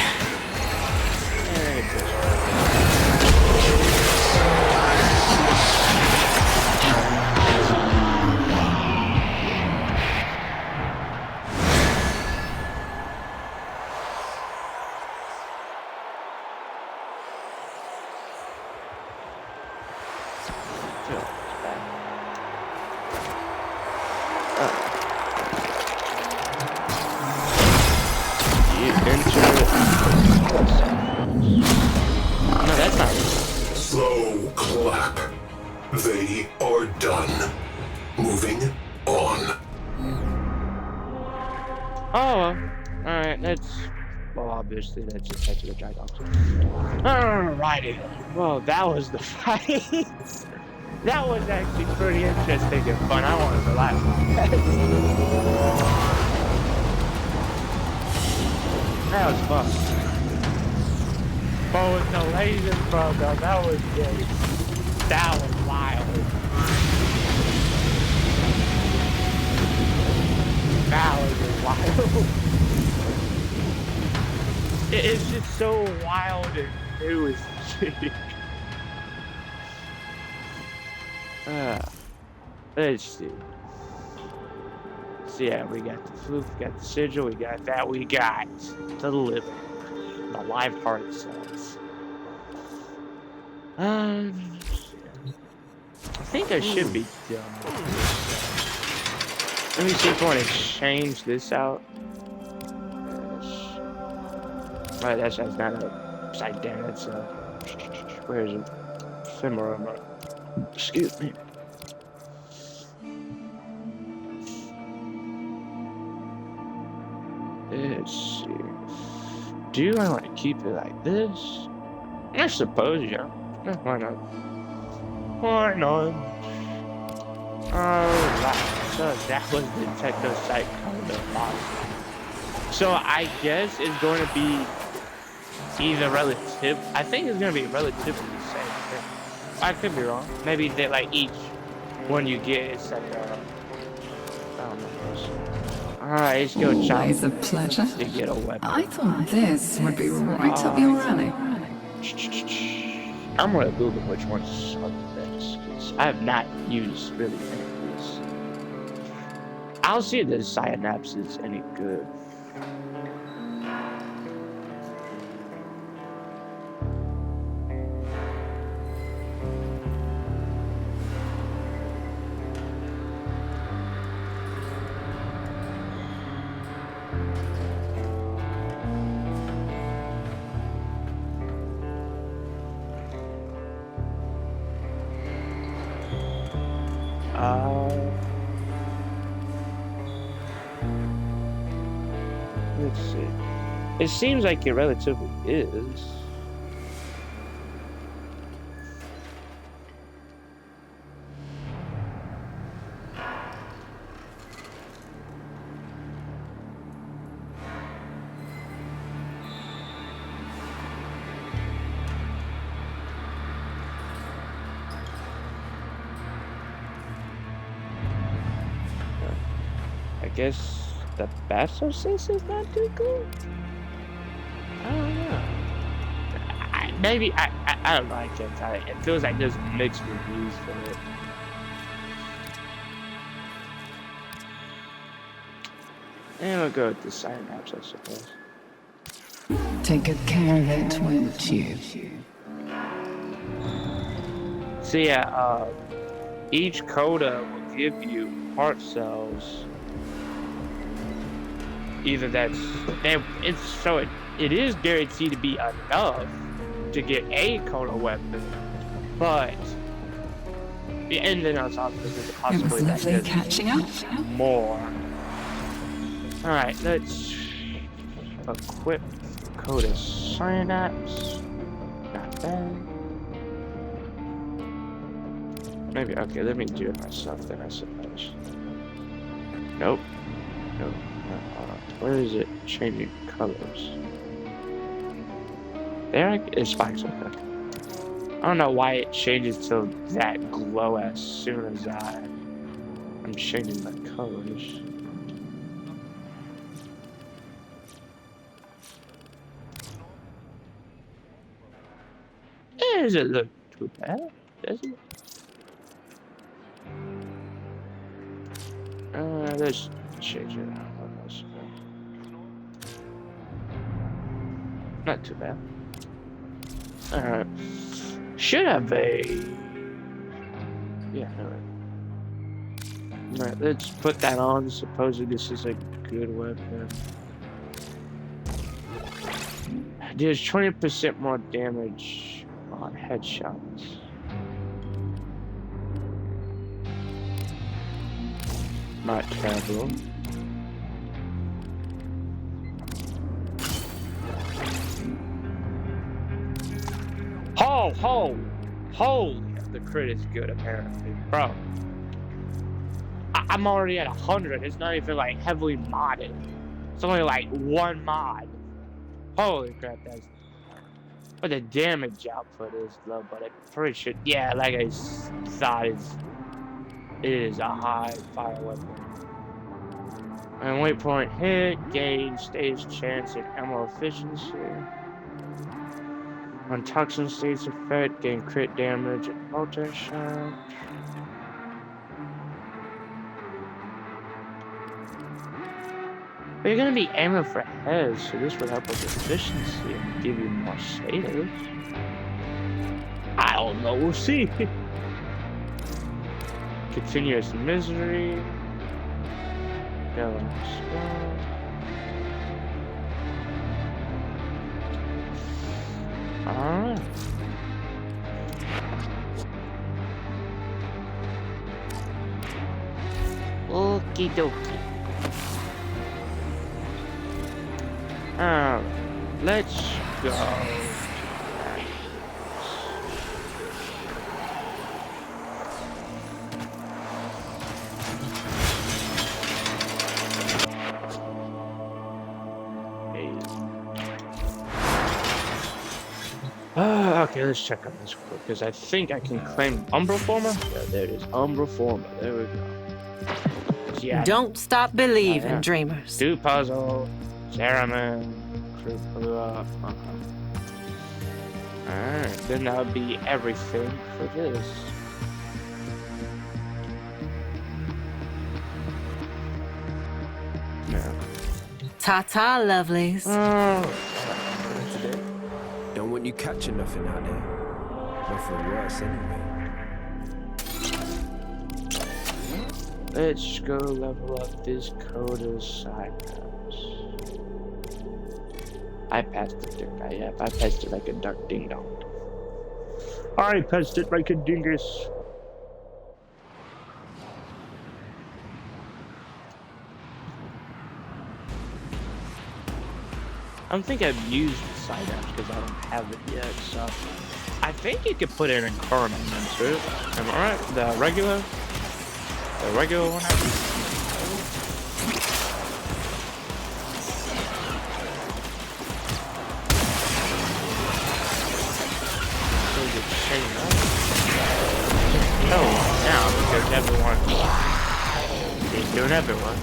No, that's not. Slow clap. They are done. Moving on. Oh, alright, well, obviously, that's just head to the dry docks. Alrighty. Well, that was the fight. That was actually pretty interesting and fun. I wanted to laugh. That was fun. But with the laser bro, that was great. That was wild. That was wild. It's just so wild and new as shit. Let's see. So yeah, we got the fluke, we got the sigil, we got that, we got the living, the live heart cells. I think I should be done with this. Let me see if I want to change this out. Right, that's not upside down, that's where is it? Femoral. Excuse me. Let's see. Do I want to keep it like this? I suppose, yeah. Why not? Why not? Alright, so that was the techno-site kind of boss. So I guess it's going to be either relative. I think it's going to be relatively the same thing. I could be wrong. Maybe they like each one you get is like I don't know. Alright, let's go chop. Always a pleasure. To get a weapon. I thought this would be right up your alley. I'm gonna Google which ones are the best, because I have not used really any of these. I'll see if the Synapse is any good. Let's see. It seems like it relatively is. I guess the Bassosis is not too good. I don't know. Maybe I don't know. I can't tell you. It feels like there's mixed reviews for it. And we'll go with the Synapse, I suppose. Take good care of it, won't you? So yeah, each coda will give you heart cells. Either it is guaranteed to be enough to get a coda weapon, but and then it's also there's a possibility that there's catching up. More. All right, let's equip coda Synapse. Not bad. Maybe okay. Let me do it myself then, I suppose. Nope. Nope. Where is it changing colors? There it spikes, okay. I don't know why it changes to that glow as soon as I'm changing the colors. It doesn't look too bad, does it? Let's change it out. Not too bad. Alright. Should have a... Yeah, alright. Alright, let's put that on. Supposedly this is a good weapon. Deals 20% more damage on headshots. Not terrible. Holy! The crit is good apparently, bro. I'm already at 100. It's not even like heavily modded. It's only like one mod. Holy crap, that's. But the damage output is low, but it pretty should. Yeah, like I thought, it is a high fire weapon. And waypoint hit, gauge, stage chance, and ammo efficiency. On toxin states effect, gain crit damage and multi-shot. But you're gonna be aiming for heads, so this would help with efficiency and give you more saves. I don't know, we'll see. Continuous misery. Yellow skull. Alright. Okie dokie. Alright, let's go. Okay, let's check on this quick, because I think I can claim Umbral Former. Yeah, there it is. Umbral Former. There we go. Yeah. Don't stop believing, dreamers. Do puzzle. Ceremon. Crew blew up. Alright, then that'll be everything for this. Yeah. Ta-ta, lovelies. Don't want you catching nothing out there. Nothing worse anyway. Let's go level up this Coda's sidehouse. I passed it, didn't I? Yep, I passed it like a duck ding dong. I passed it like a dingus. I don't think I've used the side apps because I don't have it yet, so I think you could put in a current too. Am I right? The regular one. No, now because everyone is doing everyone.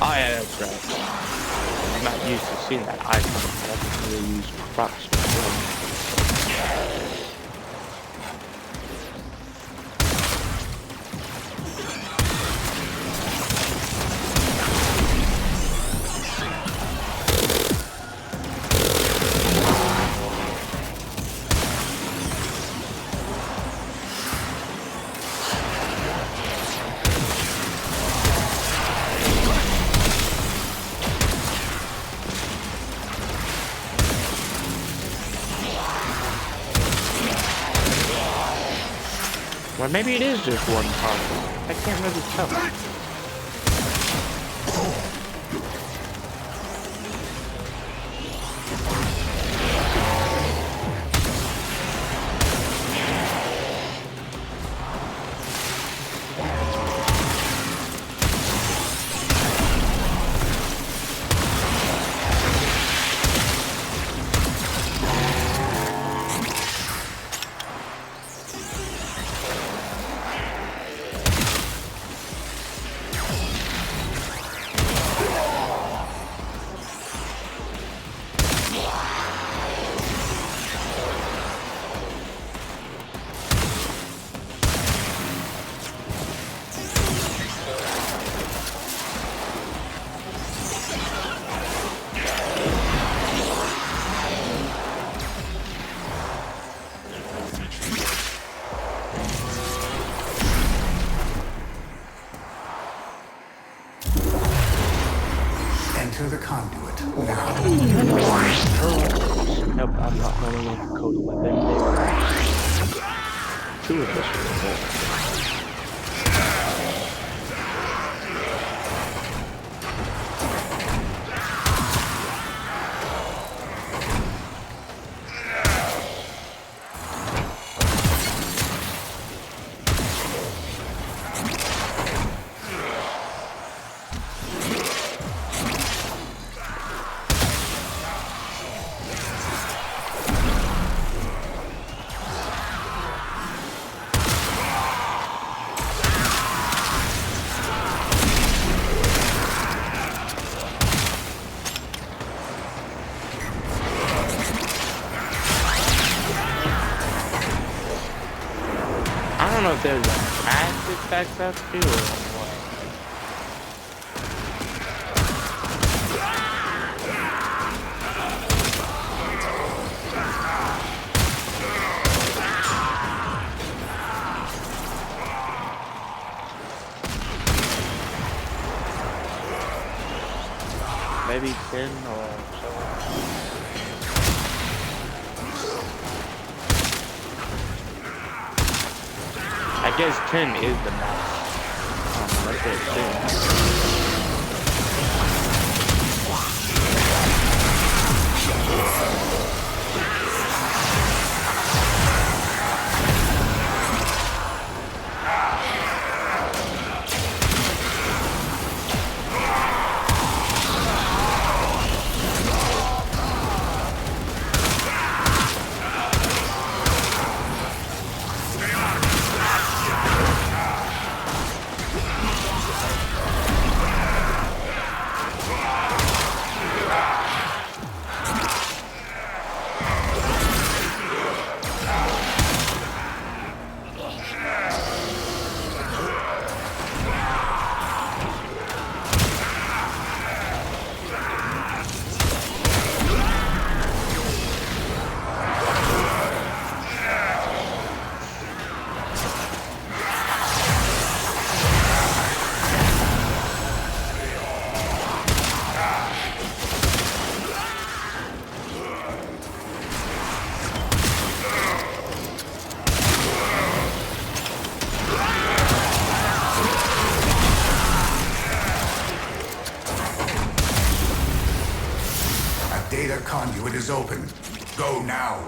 Oh yeah, that's right. I'm not used to seeing that icon. I haven't really used props before. Well, maybe it is just one part. I can't really tell. I'm not holding a Dakota weapon. Two of us were. I don't know if there's a magic backs up too or what. Maybe 10 or so. I guess 10 is the max. Let's say 10. Data conduit is open. Go now.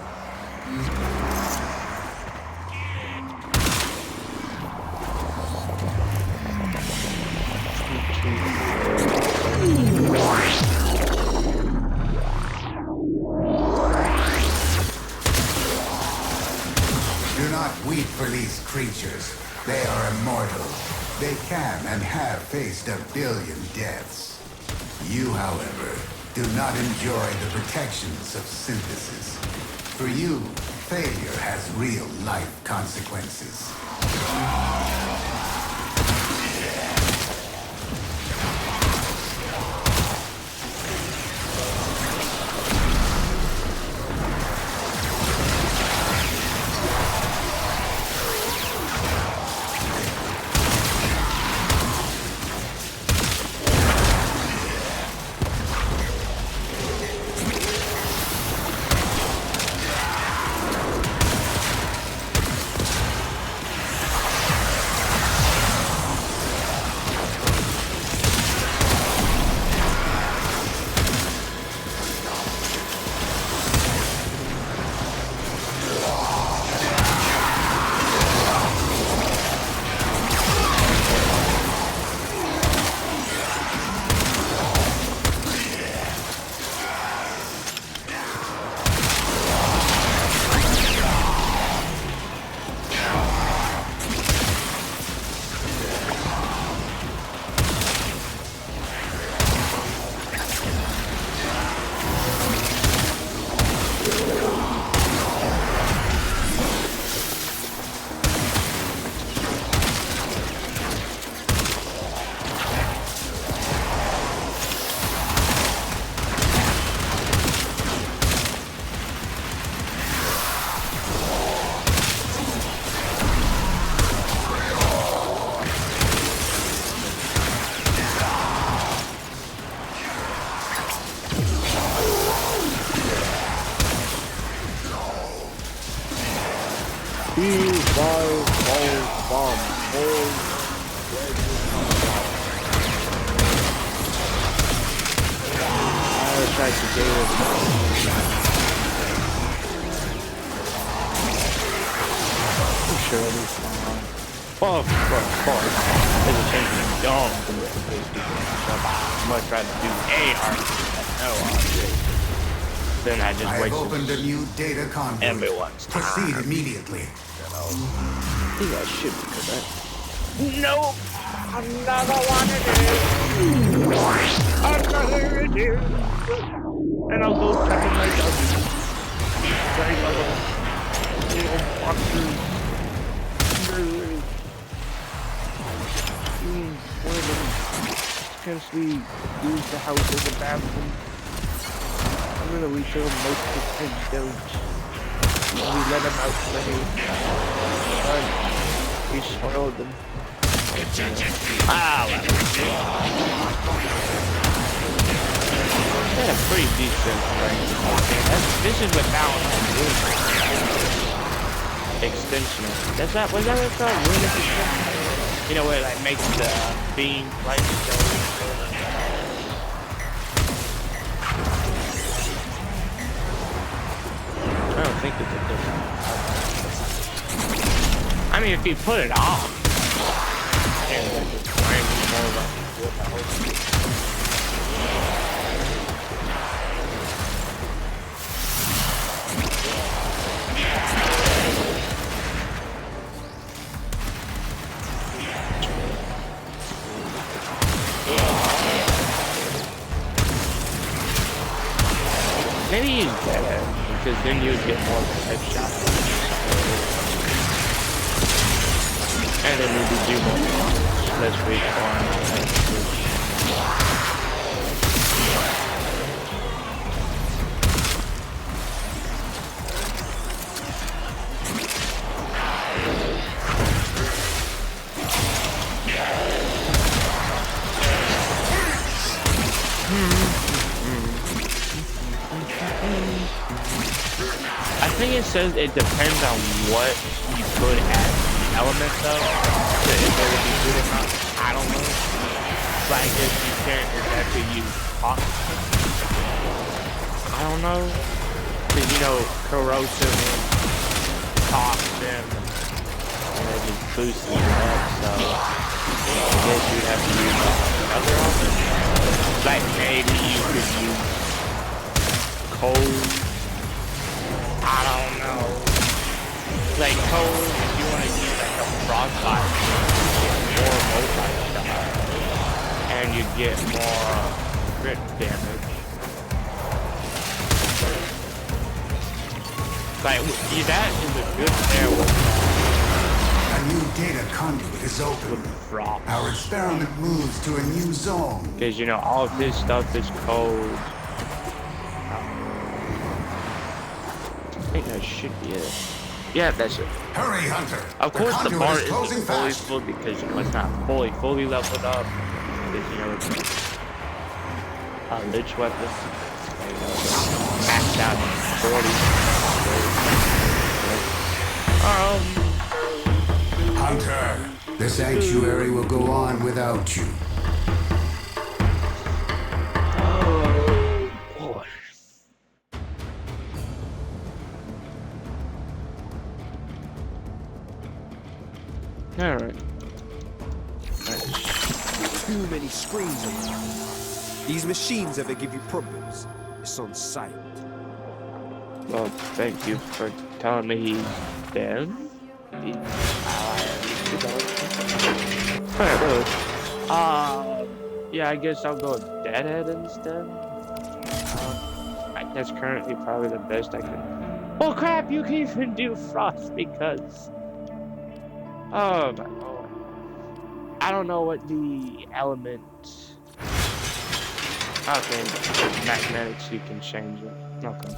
Do not weep for these creatures. They are immortal. They can and have faced 1 billion deaths. You, however, do not enjoy the protections of synthesis. For you, failure has real-life consequences. Sure, it'll be fine. Well, of course, there's a chance you don't do it. I'm much rather do a RPG than no RPG. Then I just I have wasted opened a new data conduit. everyone's time. Proceed immediately. I think I should be correct. Nope! Another one it is! Another it is! And I'll go check in my dungeon. Very little monsters. One of them potentially use the house as a bathroom. I'm gonna reach out most of the time don't. We let them out play. But we spoiled them. Ah, that's a pretty decent range. This is without extension. Was that what it's called? Wind extension? You know where it like makes the beam like go. I don't think it's a different. I mean, if you put it on, and it's more like what the whole. Maybe use better, because then you would get more of a headshot. And then maybe do more less respawn. I think it says it depends on what you put as elements of to if it would be good or not. I don't know. Like if you can't exactly use oxygen. I don't know. Cause you know corrosive and toxin and it just boosts you up, so I guess you'd have to use other elements. Like maybe you could use cold. I don't know. Like cold, if you want to use like a frostbite, more multi-shot, and you get more crit damage. Like that is a good pair with A new data conduit is open. frost. Our experiment moves to a new zone. Because you know all of this stuff is cold. I think that should be it. Yeah, that's it. Hurry, Hunter. Of course, the bar isn't closing fully fast. full because you know it's not fully leveled up. Because you know it's a lich weapon. Maxed out at 40. Hunter, the sanctuary will go on without you. Alright. Too many screens around. These machines ever give you problems? It's on sight. Well, thank you for telling me he's dead. Alright, yeah, I guess I'll go with Deadhead instead. That's currently probably the best I can. Oh crap, you can even do Frost because... Oh my lord. I don't know what the element... Okay, magnetics, you can change it. Okay.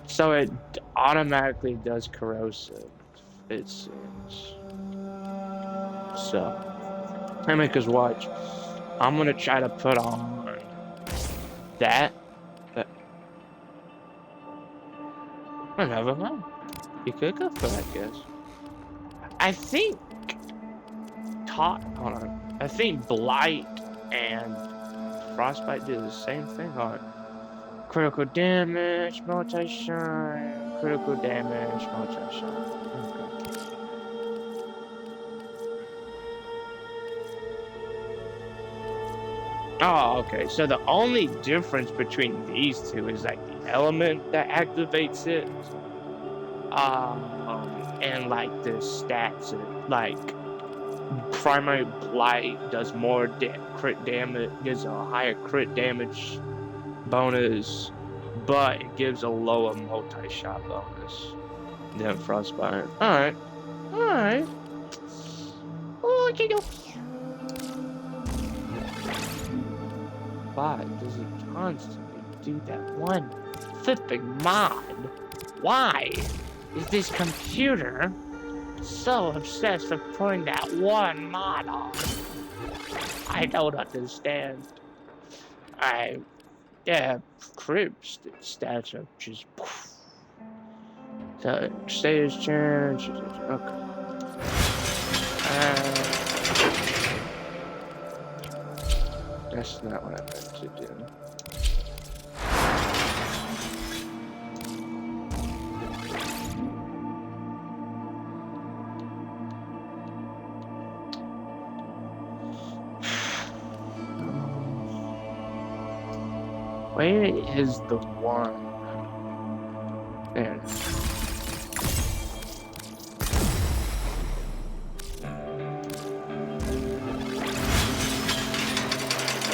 So it automatically does corrosive, it seems. So, I mean, cause watch. I'm gonna try to put on that. But I never mind. You could go for that, I guess. I think hold on. I think Blight and Frostbite do the same thing? Alright. Critical damage, multi-shine. Critical damage, multi-shine. Okay. Oh, okay. So the only difference between these two is like the element that activates it. And like the stats, like primary blight does more crit damage, gives a higher crit damage bonus, but it gives a lower multi-shot bonus than frostbite. Alright. Okay, why does it constantly do that one flipping mod? Why is this computer so obsessed with putting that one mod on? I don't understand. Yeah, crib stats are just. So, stage change. Okay. That's not what I meant to do. Where is the one? There.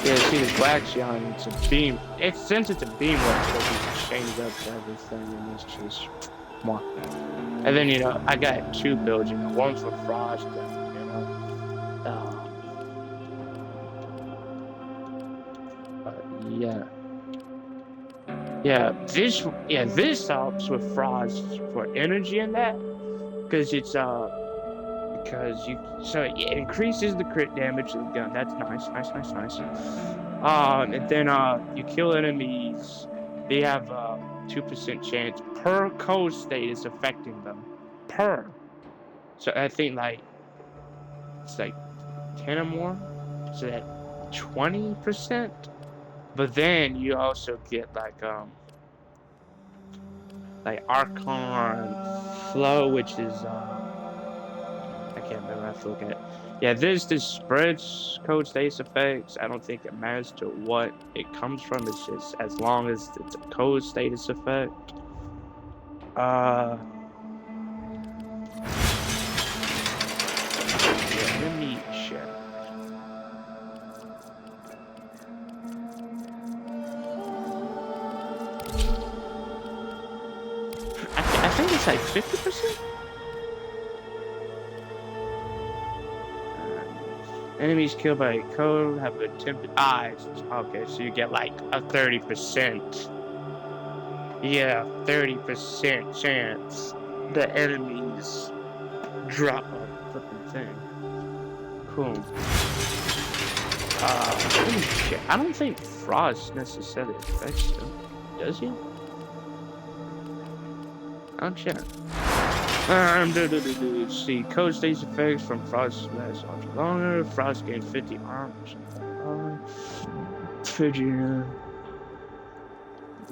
Yeah, see the black shine, it's a beam. Since it's a beam, like, it just changes up to everything, and it's just more. And then, you know, I got two builds, you know, one for Frost, and, you know, yeah. Yeah, this helps with Frost for energy and that, because it increases the crit damage of the gun. That's nice. And then you kill enemies, they have a 2% chance per code state is affecting them. So I think like it's like 10 or more, so that 20%. But then you also get like Archon Flow, which is I can't remember. I have to look at it. Yeah, this spreads code status effects. I don't think it matters to what it comes from. It's just as long as it's a code status effect. Yeah, let me check. I think it's like 50%. Enemies killed by a code have attempted eyes. Okay, so you get like a 30%. Yeah, 30% chance the enemies drop a flipping thing. Cool. Let me check. I don't think Frost necessarily affects them. Does he? I'll check. See, code status effects from Frost lasts longer. Frost gains 50 arms. Figure.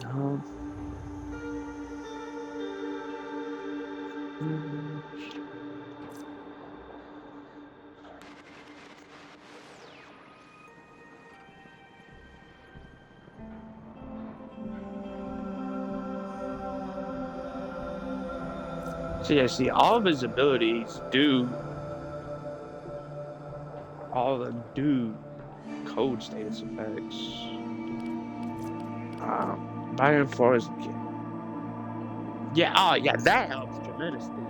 No. So yeah, see, all of his abilities do code status effects. Byron Forest. Yeah, that helps tremendously.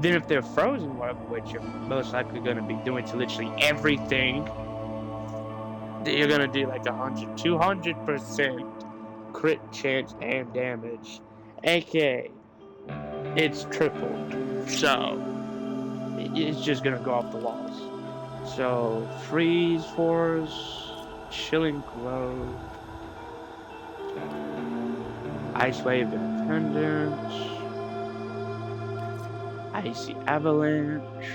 Then if they're frozen, which you're most likely going to be doing to literally everything, you're going to do like 200% crit chance and damage. AK. It's tripled, so it's just gonna go off the walls. So freeze force, chilling glow, ice wave independence, icy avalanche.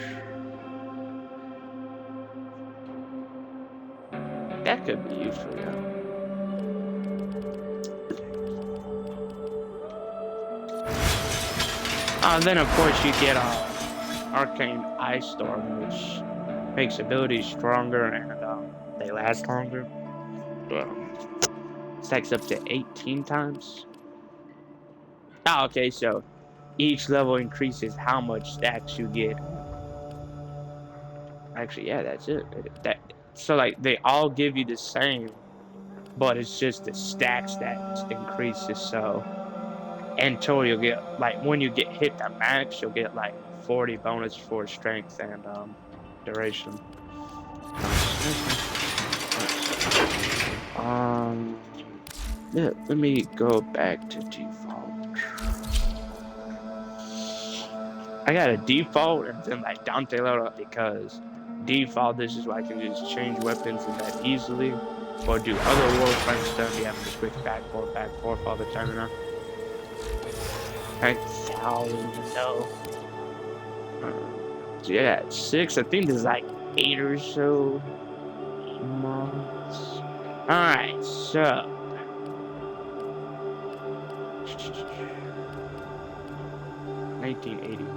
That could be useful, yeah. Then of course you get Arcane Ice Storm, which makes abilities stronger and they last longer. Stacks up to 18 times. Oh, okay, so each level increases how much stacks you get. Actually, yeah, that's it. So like they all give you the same, but it's just the stacks that increases. So until you'll get like when you get hit the max, you'll get like 40 bonus for strength and duration. Yeah, let me go back to default. I got a default and then like Dante level up because default, this is why I can just change weapons and that easily. Or do other Warframe stuff, you have to switch back forth all the time, you know? 9,000, no. So yeah, 6, I think there's like 8 or so months. Alright, so. 1989.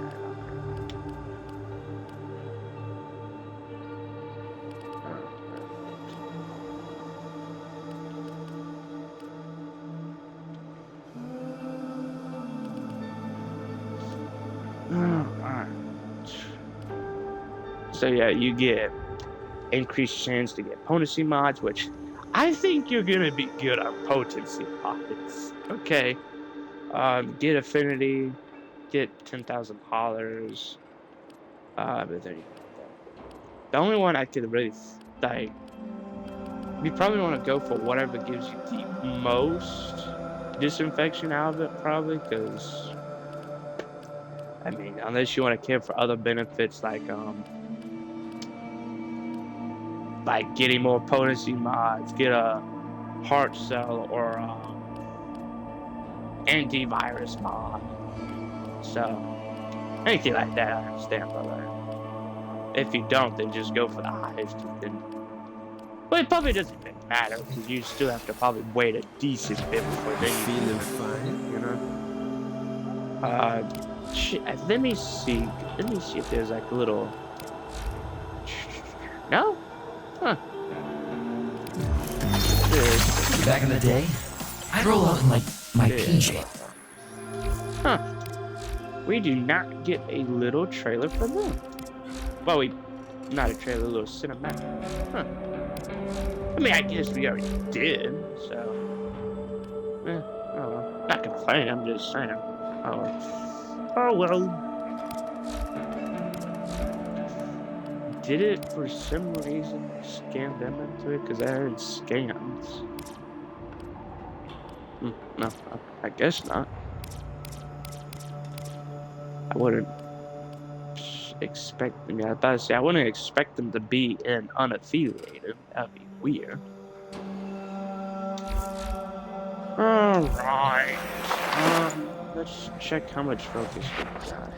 So yeah, you get increased chance to get potency mods, which I think you're gonna be good on potency mods. Okay. Get affinity, get $10,000. But there you go. The only one I could really like, you probably want to go for whatever gives you the most disinfection out of it, probably, because I mean, unless you want to care for other benefits like getting more potency mods, get a heart cell or antivirus mod. So anything like that, I understand, but if you don't, then just go for the highest. But it probably doesn't matter because you still have to probably wait a decent bit before then you feeling fine, you know. Shit, let me see if there's like a little. No? Huh. Back in the day, I'd roll out in like my PJ. Huh. We do not get a little trailer for them. Well, not a trailer, a little cinematic. Huh. I mean, I guess we already did, so. Oh, not complaining, I'm just saying. Oh well. Did it for some reason scan them into it? Because I heard scans. No, I guess not. I wouldn't expect. I mean, I thought I'd say I wouldn't expect them to be in unaffiliated. That'd be weird. Alright. Let's check how much focus we got left.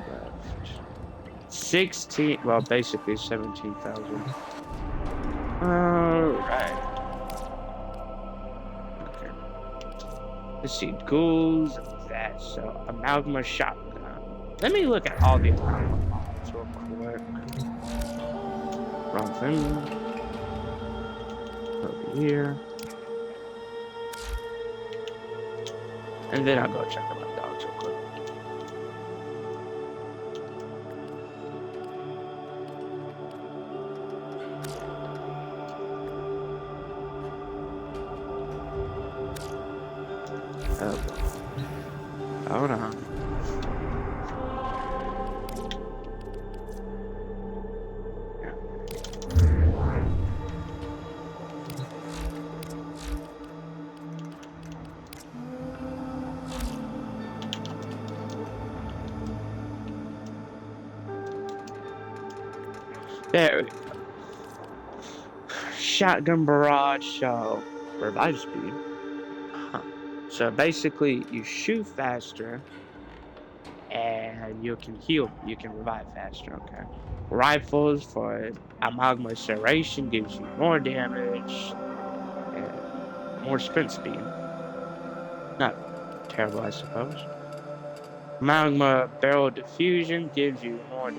16. Well, basically 17,000. Alright. Okay. Let's see. Ghouls and that. So, Amalgama Shotgun. Let me look at all the Amalgama mods real quick. Wrong thing. Over here. And then I'll go check out my dogs real quick. Oh. Hold on. There we go. Shotgun barrage, so revive speed. Huh. So basically, you shoot faster, and you can heal. You can revive faster. Okay. Rifles for amalgamation gives you more damage. more sprint speed. Not terrible, I suppose. Magma barrel diffusion gives you more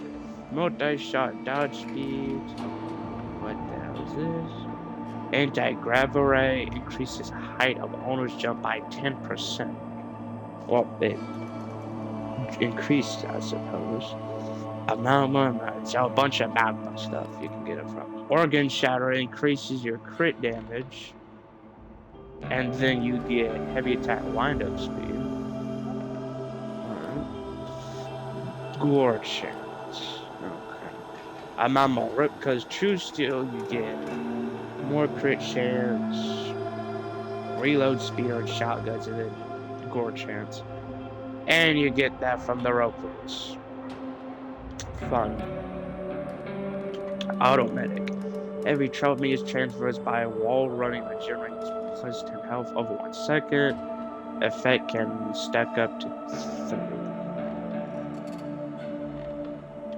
multi-shot dodge speeds. What the hell is this? Anti-gravel ray increases height of owner's jump by 10%. Well, it increased, I suppose. A bunch of magma stuff you can get it from. Organ shatter increases your crit damage, and then you get heavy attack windup speed. Alright. Gore chance. Okay. I'm on rip because true steel you get more crit chance, reload speed on shotguns, and then gore chance. And you get that from the Rokulas. Fun. Automedic. Every trophy is transversed by a wall running that generates plus 10 health over 1 second. Effect can stack up to 3.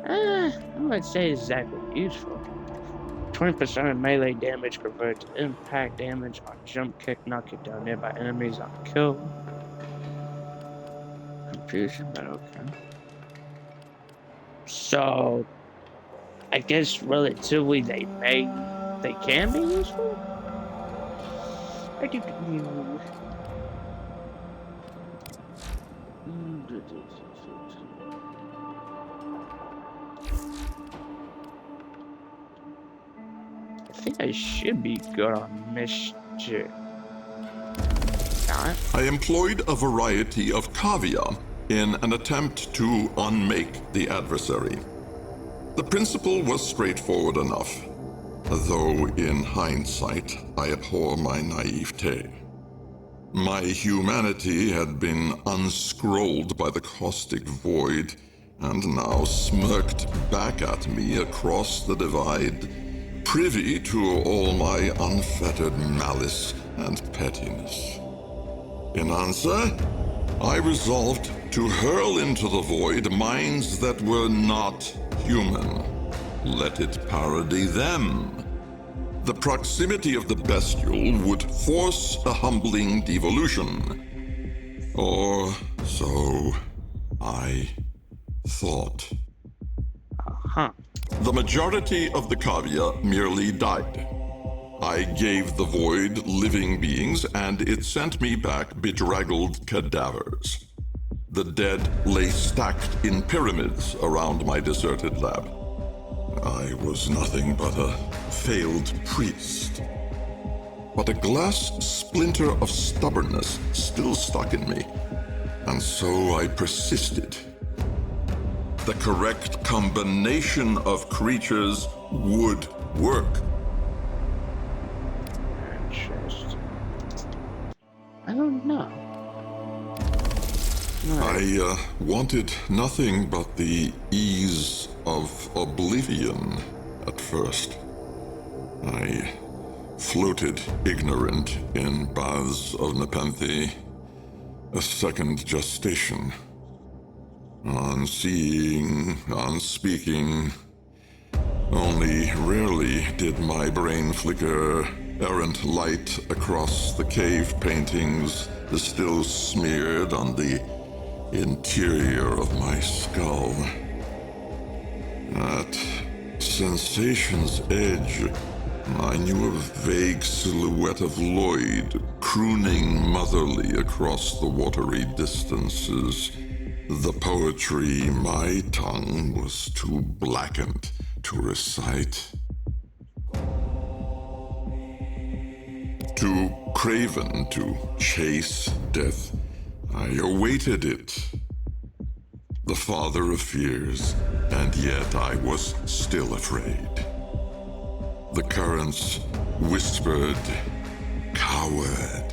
I would say exactly useful. 20% of melee damage converted to impact damage on jump kick, knocking down nearby enemies on kill. Confusion, but okay. So, I guess relatively they can be useful? I do. I think I should be good on mischief. Not? I employed a variety of cavia in an attempt to unmake the adversary. The principle was straightforward enough, though in hindsight I abhor my naivete. My humanity had been unscrolled by the caustic void, and now smirked back at me across the divide, privy to all my unfettered malice and pettiness. In answer, I resolved to hurl into the void minds that were not human. Let it parody them. The proximity of the bestial would force a humbling devolution. Or so I thought. The majority of the cavia merely died. I gave the void living beings, and it sent me back bedraggled cadavers. The dead lay stacked in pyramids around my deserted lab. I was nothing but a failed priest. But a glass splinter of stubbornness still stuck in me, and so I persisted. The correct combination of creatures would work. I don't know. I wanted nothing but the ease of oblivion at first. I floated ignorant in baths of Nepenthe, a second gestation. Unseeing, unspeaking. Only rarely did my brain flicker errant light across the cave paintings, the still smeared on the interior of my skull. At sensation's edge, I knew a vague silhouette of Lloyd crooning motherly across the watery distances. The poetry my tongue was too blackened to recite. Too craven to chase death, I awaited it. The father of fears, and yet I was still afraid. The currents whispered, "Coward."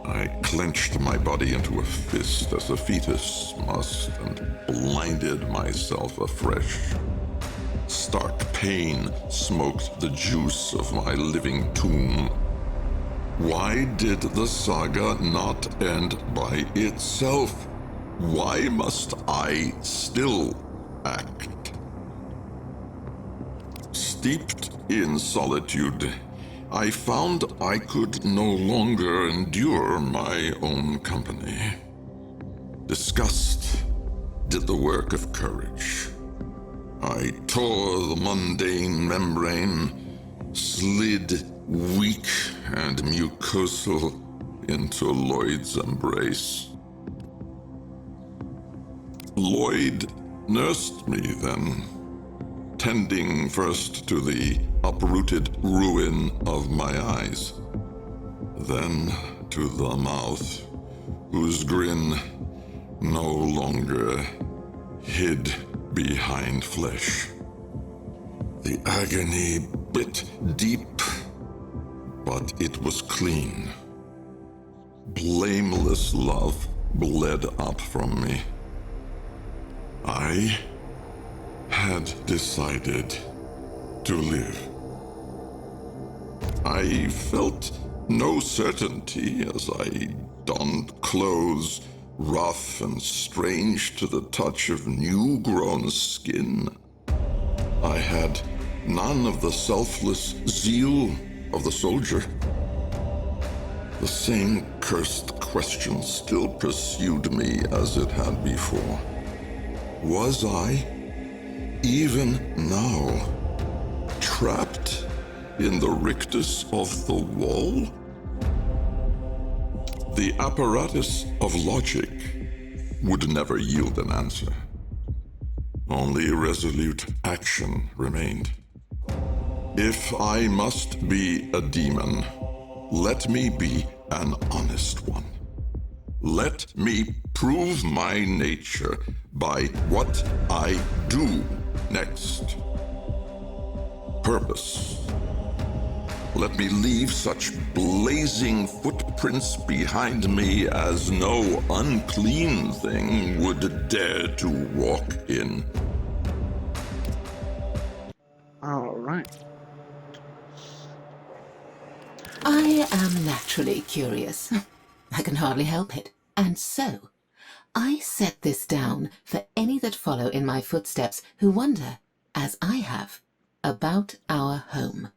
I clenched my body into a fist as a fetus must, and blinded myself afresh. Stark pain smoked the juice of my living tomb. Why did the saga not end by itself? Why must I still act? Steeped in solitude, I found I could no longer endure my own company. Disgust did the work of courage. I tore the mundane membrane, slid weak and mucosal into Lloyd's embrace. Lloyd nursed me then, tending first to the uprooted ruin of my eyes, then to the mouth, whose grin no longer hid behind flesh. The agony bit deep, but it was clean. Blameless love bled up from me. I had decided to live. I felt no certainty as I donned clothes rough and strange to the touch of new-grown skin. I had none of the selfless zeal of the soldier. The same cursed question still pursued me as it had before. Was I, even now, trapped in the rictus of the wall? The apparatus of logic would never yield an answer. Only resolute action remained. If I must be a demon, let me be an honest one. Let me prove my nature by what I do next. Purpose. Let me leave such blazing footprints behind me as no unclean thing would dare to walk in. All right. I am naturally curious. I can hardly help it. And so, I set this down for any that follow in my footsteps who wonder, as I have, about our home.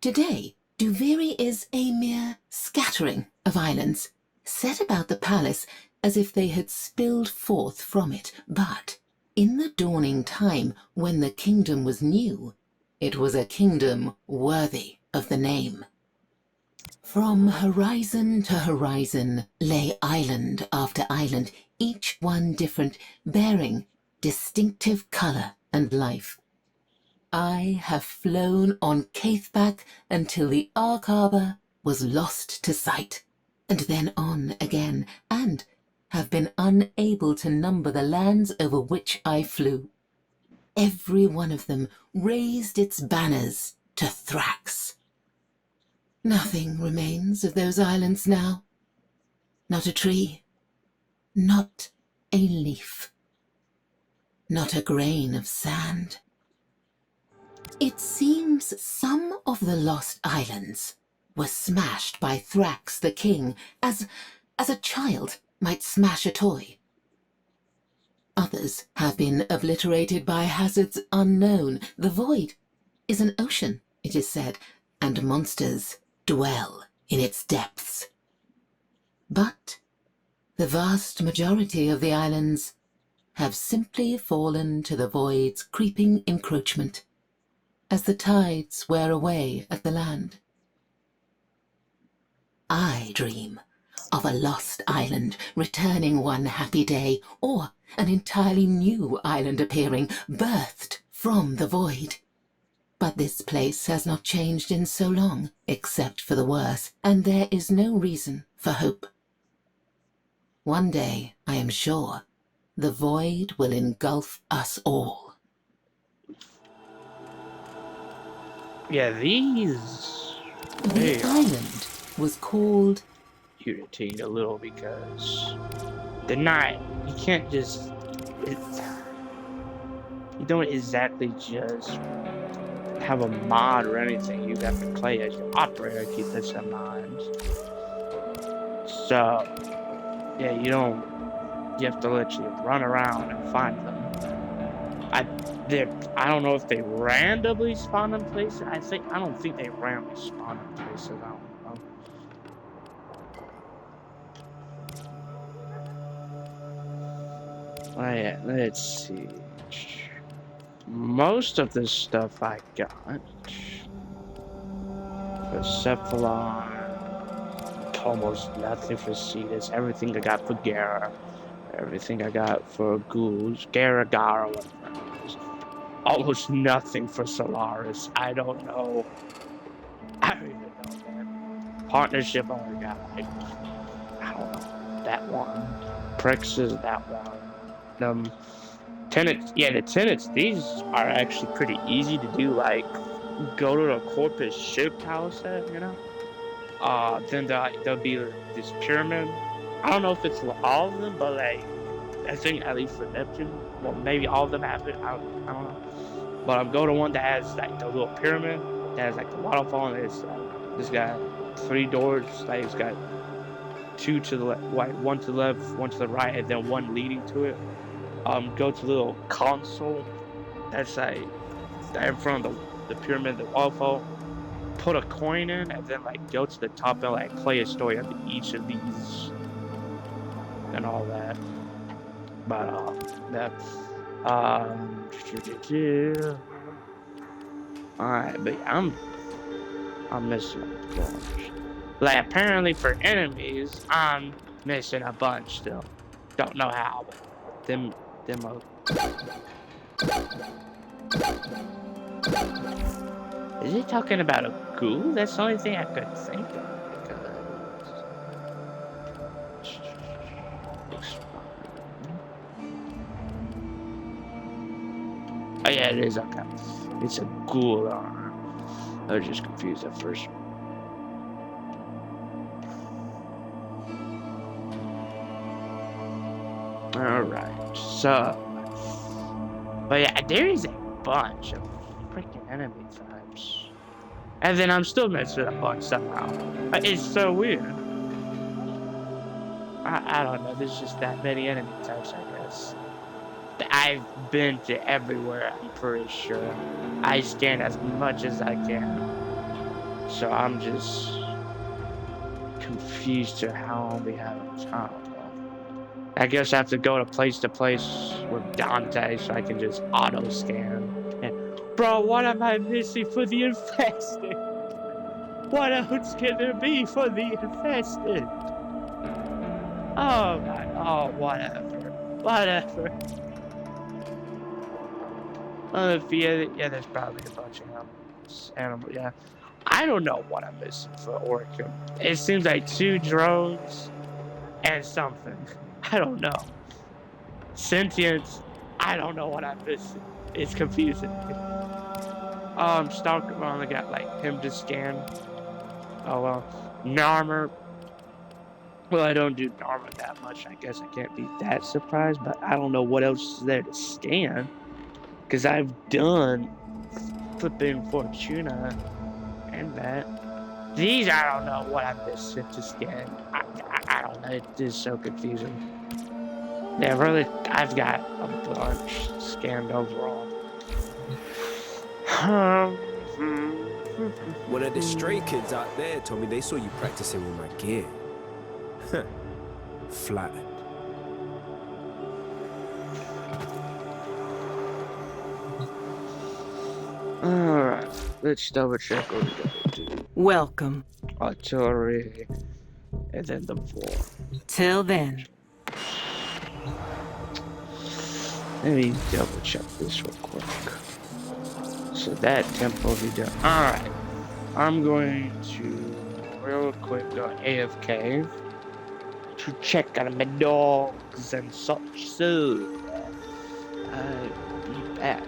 Today, Duviri is a mere scattering of islands, set about the palace as if they had spilled forth from it. But in the dawning time when the kingdom was new, it was a kingdom worthy of the name. From horizon to horizon lay island after island, each one different, bearing distinctive color and life. I have flown on Caithback until the Ark Harbor was lost to sight, and then on again, and have been unable to number the lands over which I flew. Every one of them raised its banners to Thrax. Nothing remains of those islands now. Not a tree, not a leaf, not a grain of sand. It seems some of the lost islands were smashed by Thrax the king, as a child might smash a toy. Others have been obliterated by hazards unknown. The void is an ocean, it is said, and monsters dwell in its depths. But the vast majority of the islands have simply fallen to the void's creeping encroachment as the tides wear away at the land. I dream of a lost island returning one happy day, or an entirely new island appearing, birthed from the void. But this place has not changed in so long, except for the worse, and there is no reason for hope. One day, I am sure, the void will engulf us all. Yeah, these... The island was called... irritating a little because they're not... You can't just... you don't exactly just have a mod or anything. You have to play as your operator, keep this in mind. So, yeah, you don't... You have to literally run around and find them. I don't know if they randomly spawn in places. I don't think they randomly spawn in places. I don't know. Oh yeah, let's see. Most of this stuff I got. For Cephalon, almost nothing for Cetus. Everything I got for Gara. Everything I got for Ghouls. Gara, whatever it is. Almost nothing for Solaris. I don't know. I don't even know, man. Partnership I got. I don't know. That one. Prexes, that one. Tenants, yeah, the tenants, these are actually pretty easy to do, like, go to the Corpus ship house set, you know? Then there'll be this pyramid. I don't know if it's all of them, but, like, I think at least for Neptune, well, maybe all of them have it, I don't know. But I'm going to one that has, like, the little pyramid, that has, like, the waterfall, and it's got 3 doors, like, it's got 2 to the left, one to the left, 1 to the right, and then 1 leading to it. Go to the little console that's like in front of the pyramid, the waterfall. Put a coin in, and then like go to the top and like play a story of each of these and all that. But alright, but I'm missing a bunch. Like apparently for enemies, I'm missing a bunch still. Don't know how, but them. Is he talking about a ghoul? That's the only thing I could think of. Oh yeah, it is. Okay, it's a ghoul armor. I was just confused at first. Alright, so... But yeah, there is a bunch of freaking enemy types. And then I'm still missing a bunch somehow. It's so weird. I don't know, there's just that many enemy types, I guess. I've been to everywhere, I'm pretty sure. I scan as much as I can. So I'm just... confused to how we have time. I guess I have to go to place with Dante so I can just auto scan. And, bro, what am I missing for the infested? What else can there be for the infested? Oh my, oh whatever. Yeah, there's probably a bunch of animals. Yeah, I don't know what I'm missing for Orca. It seems like 2 drones and something. I don't know. Sentience, I don't know what I'm missing. It's confusing. Stalker, I only got like him to scan. Oh well. Narmer. Well, I don't do Narmer that much. I guess I can't be that surprised, but I don't know what else is there to scan. Because I've done flipping Fortuna and that. These, I don't know what I'm missing to scan. I don't know. It is so confusing. Yeah, really, I've got a bunch scanned overall. One of the stray kids out there told me they saw you practicing with my gear. Flattered. Alright, let's double check what we got to do. Welcome. Artillery, and then the war. Till then. Let me double check this real quick. So that tempo will be done. Alright. I'm going to real quick go AFK to check on my dogs and such. So I'll be back.